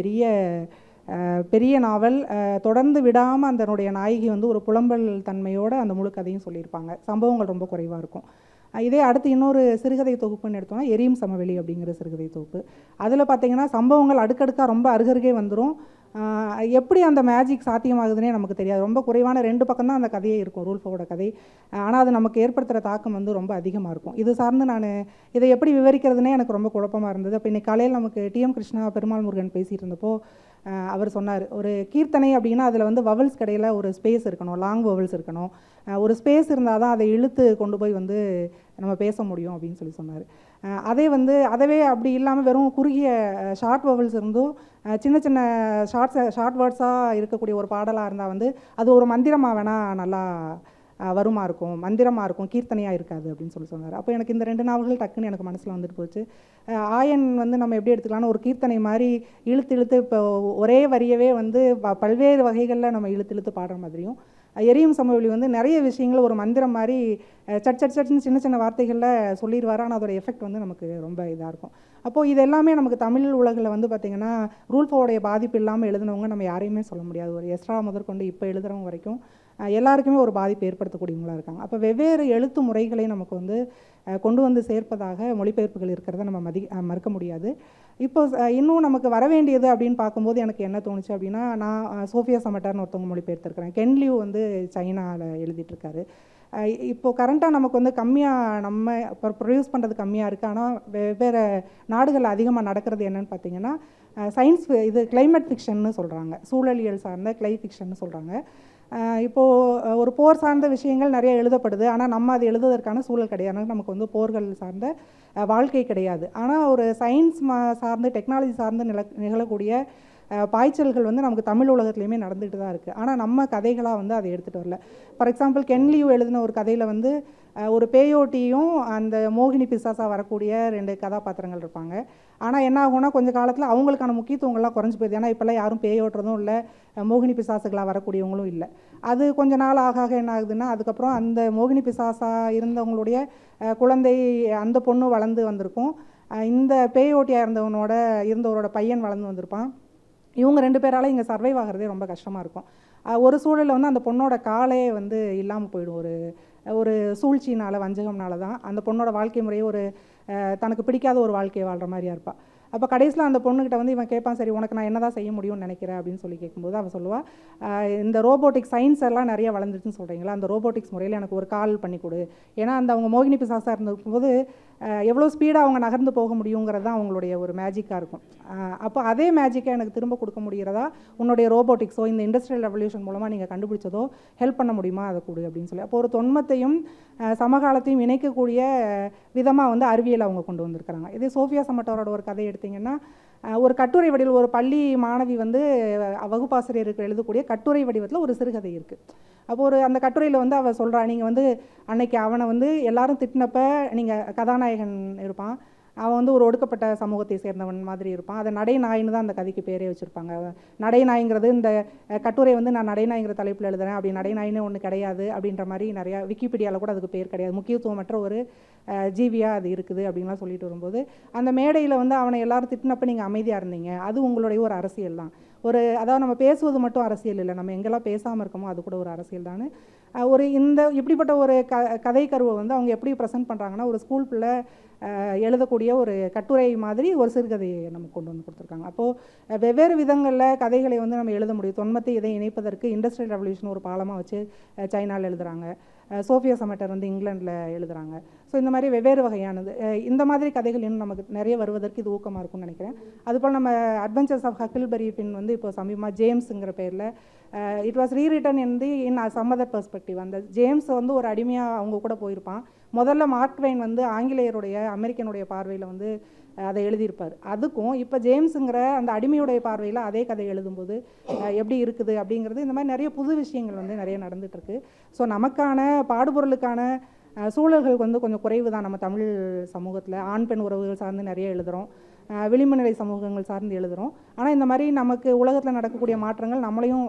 பெரிய நாவல். தொடர்ந்து விடாமல் அதனுடைய நாயகி வந்து ஒரு புலம்பல் தன்மையோடு அந்த முழு கதையும் சொல்லியிருப்பாங்க. சம்பவங்கள் ரொம்ப குறைவாக இருக்கும். இதே அடுத்து இன்னொரு சிறுகதை தொகுப்புன்னு எடுத்தோம்னா எரியும் சமவெளி அப்படிங்கிற சிறுகதை தொகுப்பு. அதில் பார்த்திங்கன்னா சம்பவங்கள் அடுக்கடுக்காக ரொம்ப அருகருகே வந்துடும். எப்படி அந்த மேஜிக் சாத்தியமாகுதுன்னே நமக்கு தெரியாது. ரொம்ப குறைவான 2 பக்கம் தான் அந்த கதையே இருக்கும், ரூல்ஃபோட கதை. ஆனால் அது நமக்கு ஏற்படுத்துகிற தாக்கம் வந்து ரொம்ப அதிகமாக இருக்கும். இது சார்ந்து நான் இதை எப்படி விவரிக்கிறதுனே எனக்கு ரொம்ப குழப்பமாக இருந்தது. அப்போ இன்றைக்கி காலையில் நமக்கு டிஎம் கிருஷ்ணா, பெருமாள் முருகன் பேசிகிட்டு இருந்தப்போ அவர் சொன்னார், ஒரு கீர்த்தனை அப்படின்னா அதில் வந்து வவல்ஸ் கடையில் ஒரு ஸ்பேஸ் இருக்கணும், லாங் வவல்ஸ் இருக்கணும். ஒரு ஸ்பேஸ் இருந்தால் தான் அதை இழுத்து கொண்டு போய் வந்து நம்ம பேச முடியும் அப்படின்னு சொன்னார். அதவே அப்படி இல்லாமல் வெறும் குறுகிய ஷார்ட் வவல்ஸ் இருந்தும் சின்ன சின்ன ஷார்ட் வேர்ட்ஸாக இருக்கக்கூடிய ஒரு பாடலாக இருந்தால் வந்து அது ஒரு மந்திரமாக வேணால் நல்லா வருமா இருக்கும், மந்திரமாக இருக்கும், கீர்த்தனையாக இருக்காது அப்படின்னு சொன்னார். அப்போ எனக்கு இந்த 2 நாவல்கள் டக்குன்னு எனக்கு மனசில் வந்துட்டு போச்சு. ஆயன் வந்து நம்ம எப்படி எடுத்துக்கலாம்னா ஒரு கீர்த்தனை மாதிரி இழுத்து இப்போ ஒரே வரியவே வந்து பல்வேறு வகைகளில் நம்ம இழுத்து பாடுற மாதிரியும், எரியும் சமவெளி வந்து நிறைய விஷயங்கள் ஒரு மந்திரம் மாதிரி சட்னு சின்ன சின்ன வார்த்தைகளில் சொல்லிடுவார். ஆனால் அதோட எஃபெக்ட் வந்து நமக்கு ரொம்ப இதாக இருக்கும். அப்போது இது எல்லாமே நமக்கு தமிழ் உலகில் வந்து பார்த்திங்கன்னா ரூல்ஃபோடைய பாதிப்பு இல்லாமல் எழுதினவங்க நம்ம யாரையுமே சொல்ல முடியாது. ஒரு எஸ்ரா முதற்கொண்டு இப்போ எழுதுகிறவங்க வரைக்கும் எல்லாருக்குமே ஒரு பாதிப்பு ஏற்படுத்தக்கூடியவங்களாக இருக்காங்க. அப்போ வெவ்வேறு எழுத்து முறைகளை நமக்கு வந்து கொண்டு வந்து சேர்ப்பதாக மொழிபெயர்ப்புகள் இருக்கிறத நம்ம மறுக்க முடியாது. இப்போ இன்னும் நமக்கு வர வேண்டியது அப்படின்னு பார்க்கும்போது எனக்கு என்ன தோணுச்சு அப்படின்னா, நான் சோஃபியா சமட்டர்னு ஒருத்தவங்க மொழிபெயர்த்திருக்கிறேன். கென் லியூ வந்து சைனாவில் எழுதிட்டுருக்காரு. இப்போது கரண்ட்டாக நமக்கு வந்து கம்மியாக நம்ம இப்போ ப்ரொடியூஸ் பண்ணுறது கம்மியாக இருக்குது. ஆனால் வெவ்வேறு நாடுகளில் அதிகமாக நடக்கிறது என்னென்னு பார்த்தீங்கன்னா சயின்ஸ், இது கிளைமேட் ஃபிக்ஷன்னு சொல்கிறாங்க, சூழலியல் சார்ந்த ஃபிக்ஷன்னு சொல்கிறாங்க. இப்போது ஒரு போர் சார்ந்த விஷயங்கள் நிறைய எழுதப்படுது. ஆனால் நம்ம அது எழுதுவதற்கான சூழல் கிடையாது. நமக்கு வந்து போர்கள் சார்ந்த வாழ்க்கை கிடையாது. ஆனால் ஒரு சயின்ஸ் சார்ந்து டெக்னாலஜி சார்ந்து நிகழக்கூடிய பாய்ச்சல்கள் வந்து நமக்கு தமிழ் உலகத்துலேயுமே நடந்துகிட்டு தான் இருக்குது. ஆனால் நம்ம கதைகளாக வந்து அதை எடுத்துகிட்டு வரல. ஃபார் எக்ஸாம்பிள் கென் லியூ எழுதின ஒரு கதையில் வந்து ஒரு பேயோட்டியும் அந்த மோகினி பிசாசாக வரக்கூடிய 2 கதாபாத்திரங்கள் இருப்பாங்க. ஆனால் என்ன ஆகும்னா கொஞ்சம் காலத்தில் அவங்களுக்கான முக்கியத்துவங்கள்லாம் குறைஞ்சி போயிடுது. ஏன்னா இப்போல்லாம் யாரும் பேயோட்டுறதும் இல்லை, மோகினி பிசாசுகளாக வரக்கூடியவங்களும் இல்லை. அது கொஞ்ச நாள் ஆக என்ன ஆகுதுன்னா அதுக்கப்புறம் அந்த மோகினி பிசாசாக இருந்தவங்களுடைய குழந்தை அந்த பொண்ணு வளர்ந்து வந்திருக்கும். இந்த பேயோட்டியாக இருந்தவரோட பையன் வளர்ந்து வந்திருப்பான். இவங்க 2 பேரால் இங்கே சர்வைவ் ஆகிறதே ரொம்ப கஷ்டமாக இருக்கும். ஒரு சூழலில் வந்து அந்த பொண்ணோட காலே வந்து இல்லாமல் போயிடும். ஒரு சூழ்ச்சினால், வஞ்சகம்னால தான் அந்த பொண்ணோட வாழ்க்கை முறையே ஒரு தனக்கு பிடிக்காத ஒரு வாழ்க்கையை வாழ்கிற மாதிரியா இருப்பாள். அப்போ கடைசியில் அந்த பொண்ணுக்கிட்ட வந்து இவன் கேட்பான், சரி உனக்கு நான் என்ன தான் செய்ய முடியும்னு நினைக்கிறேன் அப்படின்னு சொல்லி கேட்கும்போது அவன் சொல்லுவாள், இந்த ரோபோட்டிக் சயின்ஸ் எல்லாம் நிறைய வளர்ந்துருச்சுன்னு சொல்கிறீங்களா, அந்த ரோபோட்டிக்ஸ் முறையில் எனக்கு ஒரு கால் பண்ணி கொடு. ஏன்னா அந்த அவங்க மோகினி பிசாசாக இருந்திருக்கும்போது எவ்வளோ ஸ்பீடாக அவங்க நகர்ந்து போக முடியுங்கிறது தான் அவங்களுடைய ஒரு மேஜிக்காக இருக்கும். அப்போ அதே மேஜிக்கை எனக்கு திரும்ப கொடுக்க முடிகிறதா, உன்னுடைய ரோபோட்டிக்ஸோ இந்த இண்டஸ்ட்ரியல் ரெவல்யூஷன் மூலமாக நீங்கள் கண்டுபிடிச்சதோ ஹெல்ப் பண்ண முடியுமா, அதை கொடு அப்படின்னு சொல்லி. அப்போ ஒரு தொன்மத்தையும் சமகாலத்தையும் இணைக்கக்கூடிய விதமாக வந்து அறிவியல் அவங்க கொண்டு வந்திருக்கிறாங்க. இதே சோஃபியா சமட்டரோட ஒரு கதை எடுத்திங்கன்னா, ஒரு கட்டுரை வடிவில் ஒரு பள்ளி மாணவி வந்து வகுப்பாசிரியருக்கு எழுதக்கூடிய கட்டுரை வடிவத்தில் ஒரு சிறுகதை இருக்குது. அப்போது அந்த கட்டுரையில் வந்து அவள் சொல்கிறா, நீங்கள் வந்து அன்னைக்கு அவனை வந்து எல்லாரும் திட்டினப்ப நீங்கள் கதாநாயகன் இருப்பான், அவன் வந்து ஒரு ஒடுக்கப்பட்ட சமூகத்தை சேர்ந்தவன் மாதிரி இருப்பான். அதை நடைநாயின்னு தான் அந்த கதைக்கு பேரே வச்சுருப்பாங்க. நடைநாய்ங்கிறது இந்த கட்டுரை வந்து நான் நடைநாய்ங்கிற தலைப்பில் எழுதுறேன், அப்படி நடைநாயின்னு ஒன்று கிடையாது அப்படின்ற மாதிரி நிறையா விக்கிபீடியாவில் கூட அதுக்கு பேர் கிடையாது, முக்கியத்துவமற்ற ஒரு ஜீவியாக அது இருக்குது அப்படின்லாம் சொல்லிட்டு வரும்போது, அந்த மேடையில் வந்து அவனை எல்லாரும் திட்டினப்ப நீங்கள் அமைதியாக இருந்தீங்க, அது உங்களுடைய ஒரு அரசியல் தான். அதாவது நம்ம பேசுவது மட்டும் அரசியல் இல்லை, நம்ம எங்கெல்லாம் பேசாமல் இருக்கோமோ அது கூட ஒரு அரசியல் தான். இப்படிப்பட்ட ஒரு கதை கருவை வந்து அவங்க எப்படி ப்ரெசென்ட் பண்ணுறாங்கன்னா, ஒரு ஸ்கூல் பிள்ளை எழுதக்கூடிய ஒரு கட்டுரை மாதிரி ஒரு சிறுகதையை நமக்கு கொண்டு வந்து கொடுத்துருக்காங்க. அப்போது வெவ்வேறு விதங்களில் கதைகளை வந்து நம்ம எழுத முடியும். தொன்மத்தை இதை இணைப்பதற்கு இண்டஸ்ட்ரியல் ரெவல்யூஷன் ஒரு பாலமாக வச்சு சைனாவில் எழுதுகிறாங்க, சோஃபியா சமட்டர் வந்து இங்கிலாண்டில் எழுதுகிறாங்க. ஸோ இந்த மாதிரி வெவ்வேறு வகையானது இந்த மாதிரி கதைகள் இன்னும் நமக்கு நிறைய வருவதற்கு இது ஊக்கமாக இருக்கும்னு நினைக்கிறேன். அதுபோல் நம்ம அட்வென்ச்சர்ஸ் ஆஃப் ஹக்கிள்பெரி ஃபின் வந்து இப்போ சமீபமாக ஜேம்ஸுங்கிற பேரில் it was rewritten in some other perspective. அந்த ஜேம்ஸ் வந்து ஒரு அடிமையாக அவங்க கூட போயிருப்பான். முதல்ல மார்க் ட்வைன் வந்து ஆங்கிலேயருடைய அமெரிக்கனுடைய பார்வையில் வந்து அதை எழுதியிருப்பார். அதுக்கும் இப்போ ஜேம்ஸுங்கிற அந்த அடிமையுடைய பார்வையில் அதே கதை எழுதும்போது எப்படி இருக்குது அப்படிங்கிறது, இந்த மாதிரி நிறைய புது விஷயங்கள் வந்து நிறைய நடந்துகிட்ருக்கு. ஸோ நமக்கான பாடுபொருளுக்கான சூழல்கள் வந்து கொஞ்சம் குறைவு தான் நம்ம தமிழ் சமூகத்தில். ஆண் பெண் உறவுகள் சார்ந்து நிறைய எழுதுகிறோம், விளிம்பு நிலை சமூகங்கள் சார்ந்து எழுதுகிறோம். ஆனால் இந்த மாதிரி நமக்கு உலகத்தில் நடக்கக்கூடிய மாற்றங்கள் நம்மளையும்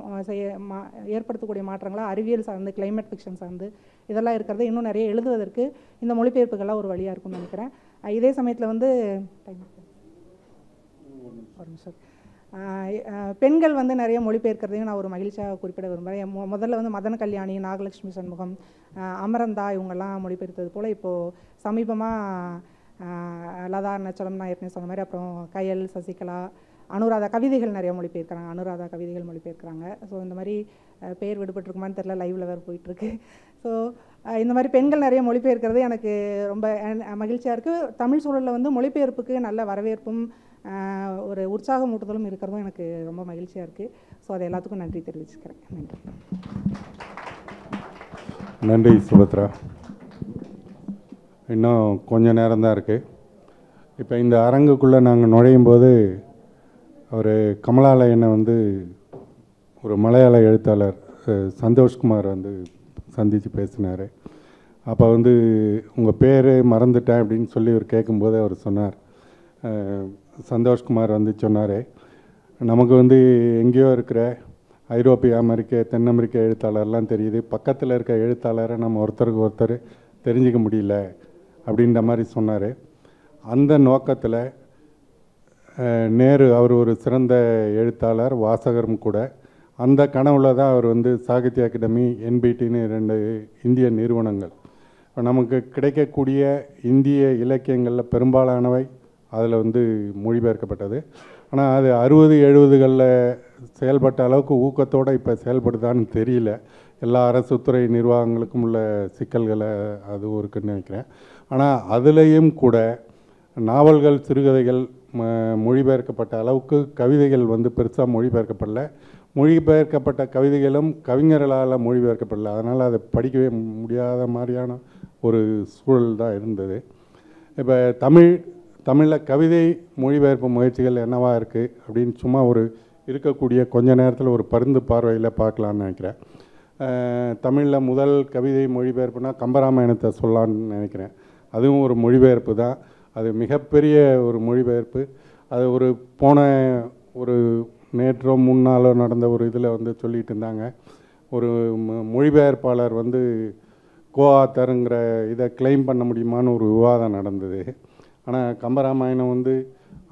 ஏற்படுத்தக்கூடிய மாற்றங்களாக அறிவியல் சார்ந்து, கிளைமேட் ஃபிக்ஷன் சார்ந்து இதெல்லாம் இருக்கிறது இன்னும் நிறைய எழுதுவதற்கு இந்த மொழிபெயர்ப்புகள்லாம் ஒரு வழியாக இருக்கும்னு நினைக்கிறேன். இதே சமயத்தில் வந்து ஒரு நிமிஷம், பெண்கள் வந்து நிறைய மொழிபெயர்க்கிறதையும் நான் ஒரு மகிழ்ச்சியாக குறிப்பிட விரும்புகிறேன். முதல்ல வந்து மதன கல்யாணி, நாகலட்சுமி சண்முகம், அமரந்தா இவங்கெல்லாம் மொழிபெயர்த்தது போல் இப்போது சமீபமாக லதா அருணாச்சலம் நான் ஏற்கனவே சொன்ன மாதிரி, அப்புறம் கயல், சசிகலா, அனுராதா கவிதைகள் நிறைய மொழிபெயர்க்கிறாங்க, அனுராதா கவிதைகள் மொழிபெயர்க்கிறாங்க. ஸோ இந்த மாதிரி பேர் விடுபட்டுருக்குமான்னு தெரில, லைவில் வேறு போயிட்டுருக்கு. ஸோ இந்த மாதிரி பெண்கள் நிறைய மொழிபெயர்க்கிறது எனக்கு ரொம்ப மகிழ்ச்சியாக இருக்குது. தமிழ் சூழலில் வந்து மொழிபெயர்ப்புக்கு நல்ல வரவேற்பும் ஒரு உற்சாகம் ஊட்டுதலும் இருக்கிறதும் எனக்கு ரொம்ப மகிழ்ச்சியாக இருக்குது. ஸோ அது எல்லாத்துக்கும் நன்றி தெரிவிச்சுக்கிறேன். நன்றி. நன்றி சுபத்ரா. இன்னும் கொஞ்சம் நேரம்தான் இருக்குது. இப்போ இந்த அரங்குக்குள்ளே நாங்கள் நுழையும் போது ஒரு கமலாலயனை வந்து ஒரு மலையாள எழுத்தாளர் சந்தோஷ்குமார் வந்து சந்தித்து பேசினார். அப்போ வந்து உங்கள் பேர் மறந்துட்டேன் அப்படின்னு சொல்லி அவர் கேட்கும்போது அவர் சொன்னார், சந்தோஷ்குமார் வந்து சொன்னார், நமக்கு வந்து எங்கேயோ இருக்கிற ஐரோப்பிய, அமெரிக்க, தென் அமெரிக்க எழுத்தாளர்லாம் தெரியுது, பக்கத்தில் இருக்க எழுத்தாளரை நம்ம ஒருத்தருக்கு ஒருத்தர் தெரிஞ்சிக்க முடியல அப்படின்ற மாதிரி சொன்னார். அந்த நோக்கத்தில் நேரு அவர் ஒரு சிறந்த எழுத்தாளர், வாசகரும் கூட. அந்த கனவுல தான் அவர் வந்து சாகித்ய அகாடமி, என்பிடின்னு 2 இந்திய நிறுவனங்கள். இப்போ நமக்கு கிடைக்கக்கூடிய இந்திய இலக்கியங்களில் பெரும்பாலானவை அதில் வந்து மொழிபெயர்க்கப்பட்டது. ஆனால் அது 60-70களில் செயல்பட்ட அளவுக்கு ஊக்கத்தோடு இப்போ செயல்படுதான்னு தெரியல. எல்லா அரசுத்துறை நிர்வாகங்களுக்கும் உள்ள சிக்கல்களை அதுவும் இருக்குன்னு நினைக்கிறேன். ஆனால் அதுலேயும் கூட நாவல்கள், சிறுகதைகள் மொழிபெயர்க்கப்பட்ட அளவுக்கு கவிதைகள் வந்து பெருசாக மொழிபெயர்க்கப்படல. மொழிபெயர்க்கப்பட்ட கவிதைகளும் கவிஞர்களால் மொழிபெயர்க்கப்படல. அதனால் அதை படிக்கவே முடியாத மாதிரியான ஒரு சூழல் தான் இருந்தது. இப்போ தமிழில் கவிதை மொழிபெயர்ப்பு முயற்சிகள் என்னவா இருக்குது அப்படின்னு சும்மா ஒரு இருக்கக்கூடிய கொஞ்ச நேரத்தில் ஒரு பருந்து பார்வையில் பார்க்கலான்னு நினைக்கிறேன். தமிழில் முதல் கவிதை மொழிபெயர்ப்புனா கம்பராமாயணத்தை சொல்லலான்னு நினைக்கிறேன். அதுவும் ஒரு மொழிபெயர்ப்பு தான். அது மிகப்பெரிய ஒரு மொழிபெயர்ப்பு. அது போன ஒரு நேற்றோ முன்னாலோ நடந்த ஒரு இதில் வந்து சொல்லிகிட்டு இருந்தாங்க. ஒரு மொழிபெயர்ப்பாளர் வந்து கோஆத்தருங்கிற இதை கிளைம் பண்ண முடியுமான்னு ஒரு விவாதம் நடந்தது. ஆனால் கம்பராமாயணம் வந்து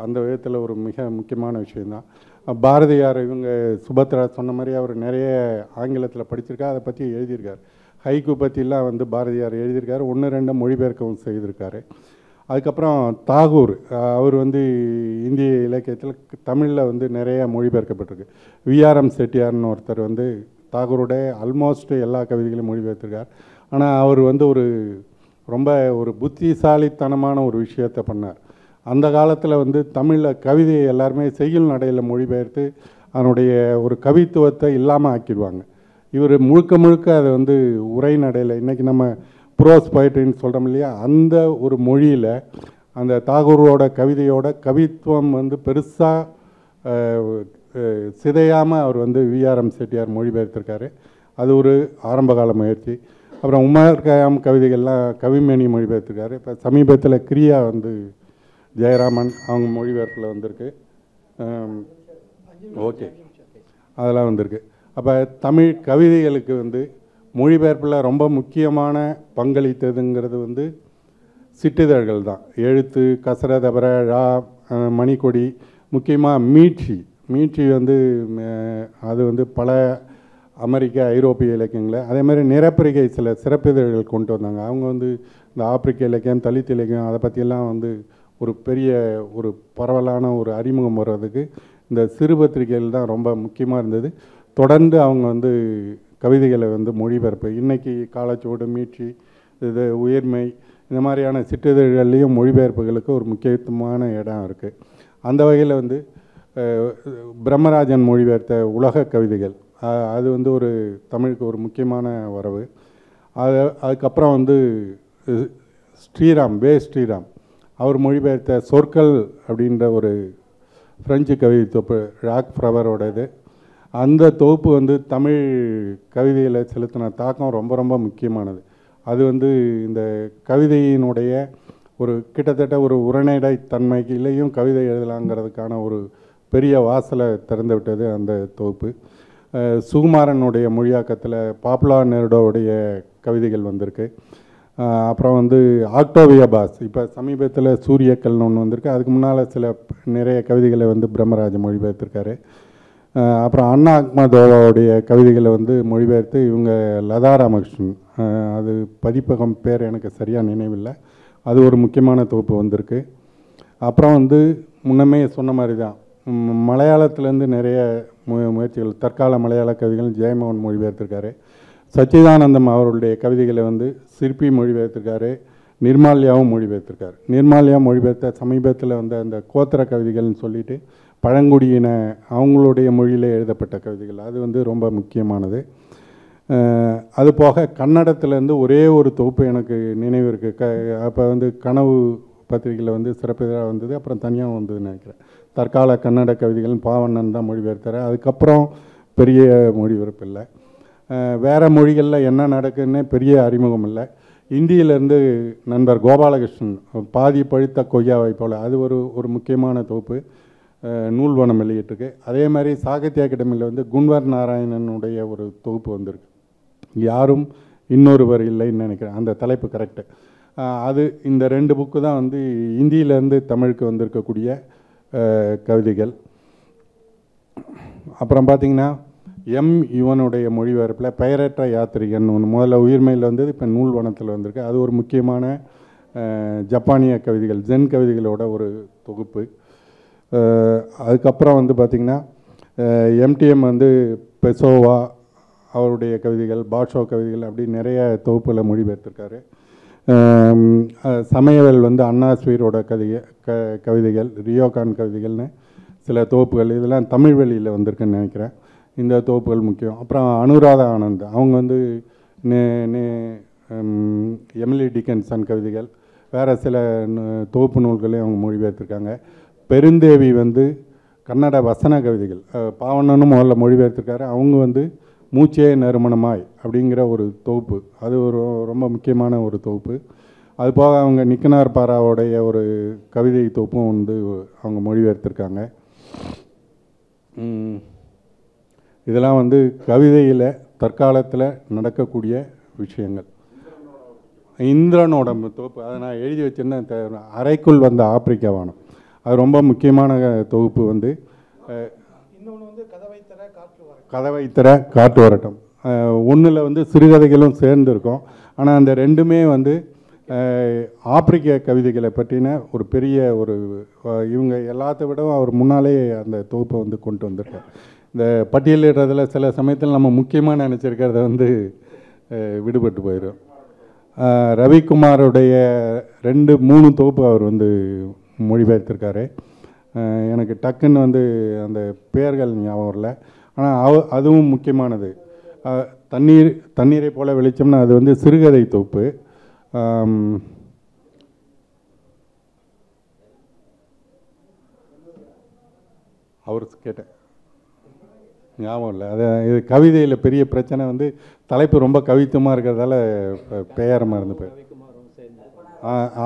அந்த விதத்தில் ஒரு மிக முக்கியமான விஷயந்தான். பாரதியார் இவங்க சுபத்ரா சொன்ன மாதிரி அவர் நிறைய ஆங்கிலத்தில் படிச்சிருக்கார், அதை பற்றி எழுதியிருக்கார். ஹைக்கு பற்றிலாம் வந்து பாரதியார் எழுதியிருக்காரு, 1-2 மொழிபெயர்க்கவும் செய்திருக்காரு. அதுக்கப்புறம் தாகூர், அவர் வந்து இந்திய இலக்கியத்தில் தமிழில் வந்து நிறைய மொழிபெயர்க்கப்பட்டிருக்கு. விஆர்எம் செட்டியார்னு ஒருத்தர் வந்து தாகூருடைய ஆல்மோஸ்ட் எல்லா கவிதைகளையும் மொழிபெயர்த்திருக்கார். ஆனால் அவர் வந்து ரொம்ப புத்திசாலித்தனமான ஒரு விஷயத்தை பண்ணார். அந்த காலத்தில் வந்து தமிழில் கவிதையை எல்லாருமே செய்யுள் நடையில் மொழிபெயர்த்து அதனுடைய ஒரு கவித்துவத்தை இல்லாமல் ஆக்கிடுவாங்க. இவர் முழுக்க அதை வந்து உரை நடையில், இன்றைக்கி நம்ம ப்ரோஸ் பொயட்ரின்னு சொல்கிறோம் இல்லையா, அந்த ஒரு மொழியில் அந்த தாகூரோட கவிதையோட கவித்துவம் வந்து பெருசாக சிதையாமல் அவர் வந்து விஆர்எம் செட்டியார் மொழிபெயர்த்திருக்காரு. அது ஒரு ஆரம்பகால முயற்சி. அப்புறம் உமர் கயாம் கவிதைகள்லாம் கவிமேனி மொழிபெயர்த்திருக்காரு. இப்போ சமீபத்தில் கிரியா வந்து ஜெயராமன் அவங்க மொழிபெயர்ப்பில் வந்திருக்கு. ஓகே, அதெல்லாம் வந்திருக்கு. அப்போ தமிழ் கவிதைகளுக்கு வந்து மொழிபெயர்ப்பில் ரொம்ப முக்கியமான பங்களித்ததுங்கிறது வந்து சிற்றிதழ்கள் தான். எழுத்து, கசரதபர, ழா, மணிக்கொடி, முக்கியமாக மீட்சி வந்து அது வந்து பல அமெரிக்க ஐரோப்பிய இலக்கியங்களை, அதே மாதிரி நிறப்பரிகை சில சிறப்பிதழ்கள் கொண்டு வந்தாங்க. அவங்க வந்து இந்த ஆப்பிரிக்க இலக்கியம், தலித் இலக்கியம் அதை பற்றியெல்லாம் வந்து ஒரு பெரிய ஒரு பரவலான ஒரு அறிமுகம் வர்றதுக்கு இந்த சிறு பத்திரிகைகள் தான் ரொம்ப முக்கியமாக இருந்தது. தொடர்ந்து அவங்க வந்து கவிதைகளை வந்து மொழிபெயர்ப்பு, இன்றைக்கி காலச்சுவடு, மீட்சி, இது உயிர்மை, இந்த மாதிரியான சிற்றிதழ்கள்லேயும் மொழிபெயர்ப்புகளுக்கு ஒரு முக்கியத்துவமான இடம் இருக்குது. அந்த வகையில் வந்து பிரம்மராஜன் மொழிபெயர்த்த உலக கவிதைகள், அது வந்து ஒரு தமிழுக்கு ஒரு முக்கியமான வரவு. அதுக்கப்புறம் வந்து ஸ்ரீராம் அவர் மொழிபெயர்த்த சொற்கள் அப்படின்ற ஒரு ஃப்ரெஞ்சு கவிதை தொகுப்பு, ராக் ஃப்ரவரோடது. அந்த தொகுப்பு வந்து தமிழ் கவிதையில் செலுத்தின தாக்கம் ரொம்ப முக்கியமானது. அது வந்து இந்த கவிதையினுடைய கிட்டத்தட்ட ஒரு உரைநடை தன்மையிலையும் கவிதை எழுதலாங்கிறதுக்கான ஒரு பெரிய வாசலை திறந்து விட்டது அந்த தொகுப்பு. சுகுமாரனுடைய மொழியாக்கத்தில் பாப்புலா நெருடோவுடைய கவிதைகள் வந்திருக்கு. அப்புறம் வந்து ஆக்டோவியா பாஸ், இப்போ சமீபத்தில் சூரியக்கல்னு ஒன்று வந்திருக்கு. அதுக்கு முன்னால் நிறைய கவிதைகளை வந்து பிரம்மராஜன் மொழிபெயர்த்திருக்காரு. அப்புறம் அண்ணா அக்மதோவாவுடைய கவிதைகளை வந்து மொழிபெயர்த்து இவங்க லதா ராமகிருஷ்ணன், அது பதிப்பகம் பேர் எனக்கு சரியாக நினைவில்லை, அது ஒரு முக்கியமான தொகுப்பு வந்திருக்கு. அப்புறம் வந்து முன்னமே சொன்ன மாதிரி தான் மலையாளத்துலேருந்து நிறைய முயற்சிகள், தற்கால மலையாள கவிதைகள் ஜெயமோகன் மொழிபெயர்த்திருக்காரு. சச்சிதானந்தம் அவர்களுடைய கவிதைகளை வந்து சிற்பி மொழிபெயர்த்திருக்காரு. நிர்மால்யாவும் மொழிபெயர்த்திருக்காரு. நிர்மால்யா மொழிபெயர்த்த சமீபத்தில் வந்து அந்த கோத்திர கவிதைகள்னு சொல்லிட்டு பழங்குடியின அவங்களுடைய மொழியில் எழுதப்பட்ட கவிதைகள், அது வந்து ரொம்ப முக்கியமானது. அது போக கன்னடத்துலேருந்து ஒரே ஒரு தொகுப்பு எனக்கு நினைவு இருக்குது. அப்போ வந்து கனவு பத்திரிகையில் வந்து சிறப்பிதழாக வந்தது, அப்புறம் தனியாக வந்ததுன்னு நினைக்கிறேன். தற்கால கன்னட கவிதைகள் பாவண்ணன் தான் மொழிபெயர்த்தார். அதுக்கப்புறம் பெரிய மொழிபெயர்ப்பு இல்லை. வேறு மொழிகளில் என்ன நடக்குதுன்னே பெரிய அறிமுகம் இல்லை. இந்தியிலேருந்து நண்பர் கோபாலகிருஷ்ணன் பாதி பழுத்த கொய்யாவை போல், அது ஒரு முக்கியமான தொகுப்பு நூல்வனம் வெளியிட்டிருக்கு. அதே மாதிரி சாகித்ய அகாடமியில் வந்து குன்வர் நாராயணனுடைய ஒரு தொகுப்பு வந்திருக்கு, யாரும் இன்னொருவர் இல்லைன்னு நினைக்கிறேன், அந்த தலைப்பு கரெக்டு. அது இந்த 2 புக்கு தான் வந்து இந்தியிலேருந்து தமிழுக்கு வந்திருக்கக்கூடிய கவிதைகள். அப்புறம் பார்த்திங்கன்னா இவனுடைய மொழிபெயர்ப்பில் பெயரற்ற யாத்திரிகன் ஒன்று முதல்ல உயிர்மையில் வந்தது, இப்போ நூல்வனத்தில் வந்திருக்கு. அது ஒரு முக்கியமான ஜப்பானிய கவிதைகள், ஜென் கவிதைகளோட ஒரு தொகுப்பு. அதுக்கப்புறம் வந்து பார்த்திங்கன்னா எம்டிஎம் வந்து பெசோவா அவருடைய கவிதைகள், பாஷோ கவிதைகள், அப்படி நிறைய தொகுப்பில் மொழிபெயர்த்திருக்காரு. சமயவேல் வந்து அண்ணாஸ்வீரோட கவிதைகள், ரியோகான் கவிதைகள்னு சில தொகுப்புகள், இதெல்லாம் தமிழ் வழியில் வந்திருக்குன்னு நினைக்கிறேன். இந்த தொகுப்புகள் முக்கியம். அப்புறம் அனுராதா ஆனந்த் அவங்க வந்து எமிலி டிக்கன்சன் கவிதைகள், வேறு சில தொகுப்பு நூல்களையும் அவங்க மொழிபெயர்த்திருக்காங்க. பெருந்தேவி வந்து கன்னட வசன கவிதைகள், பாவண்ணனும் முதல்ல மொழிபெயர்த்திருக்காரு. அவங்க வந்து மூச்சே நறுமணமாய் அப்படிங்கிற ஒரு தொகுப்பு, அது ஒரு ரொம்ப முக்கியமான ஒரு தொகுப்பு. அது போக அவங்க நிக்கனார் பாராவுடைய ஒரு கவிதை தொகுப்பும் வந்து அவங்க மொழிபெயர்த்திருக்காங்க. இதெல்லாம் வந்து கவிதையில் தற்காலத்தில் நடக்கக்கூடிய விஷயங்கள். இந்திரனோட தொகுப்பு அதை நான் எழுதி வச்சுருந்தேன், அறைக்குள் வந்த ஆப்பிரிக்கா வானம், அது ரொம்ப முக்கியமான தொகுப்பு. வந்து இன்னொன்று வந்து கதவை திற காற்று வரட்டும், ஒன்றில் வந்து சிறுகதைகளும் சேர்ந்துருக்கும். ஆனால் அந்த ரெண்டுமே வந்து ஆப்பிரிக்க கவிதைகளை பற்றின ஒரு பெரிய ஒரு இவங்க எல்லாத்த விடவும் அவர் முன்னாலே அந்த தொகுப்பை வந்து கொண்டு வந்திருக்கார். இந்த பட்டியலிடுறதில் சில சமயத்தில் நம்ம முக்கியமாக நினச்சிருக்கிறத வந்து விடுபட்டு போயிடும். ரவிக்குமாருடைய 2-3 தொகுப்பு அவர் வந்து மொழிபெயர்த்திருக்காரு. எனக்கு டக்குன்னு வந்து அந்த பெயர்கள் ஞாபகம் வரல. ஆனால் அதுவும் முக்கியமானது. தண்ணீரை போல வெளிச்சம்னா அது வந்து சிறுகதை தொகுப்பு. அவர் கேட்டேன் ஞாபகம் இல்லை. அது இது கவிதையில் பெரிய பிரச்சனை வந்து தலைப்பு ரொம்ப கவித்துவமாக இருக்கிறதால பெயரமாக இருந்து போய்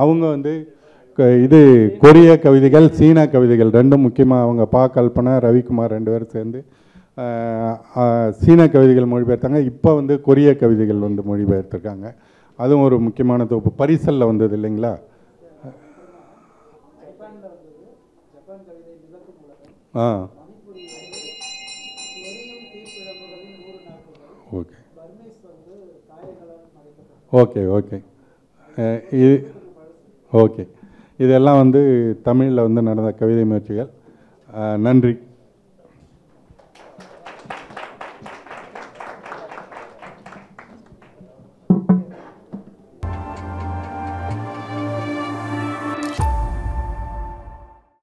அவங்க வந்து இது கொரிய கவிதைகள், சீனா கவிதைகள் ரெண்டும் முக்கியமாக அவங்க கல்பனா, ரவிக்குமார் 2 பேரும் சேர்ந்து சீன கவிதைகள் மொழிபெயர்த்தாங்க. இப்போ வந்து கொரிய கவிதைகள் வந்து மொழிபெயர்த்திருக்காங்க. அதுவும் ஒரு முக்கியமான தொகுப்பு. பரிசலில் வந்தது இல்லைங்களா? ஓகே ஓகே ஓகே இது ஓகே இதெல்லாம் வந்து தமிழில் வந்து நடந்த கவிதை முயற்சிகள். நன்றி.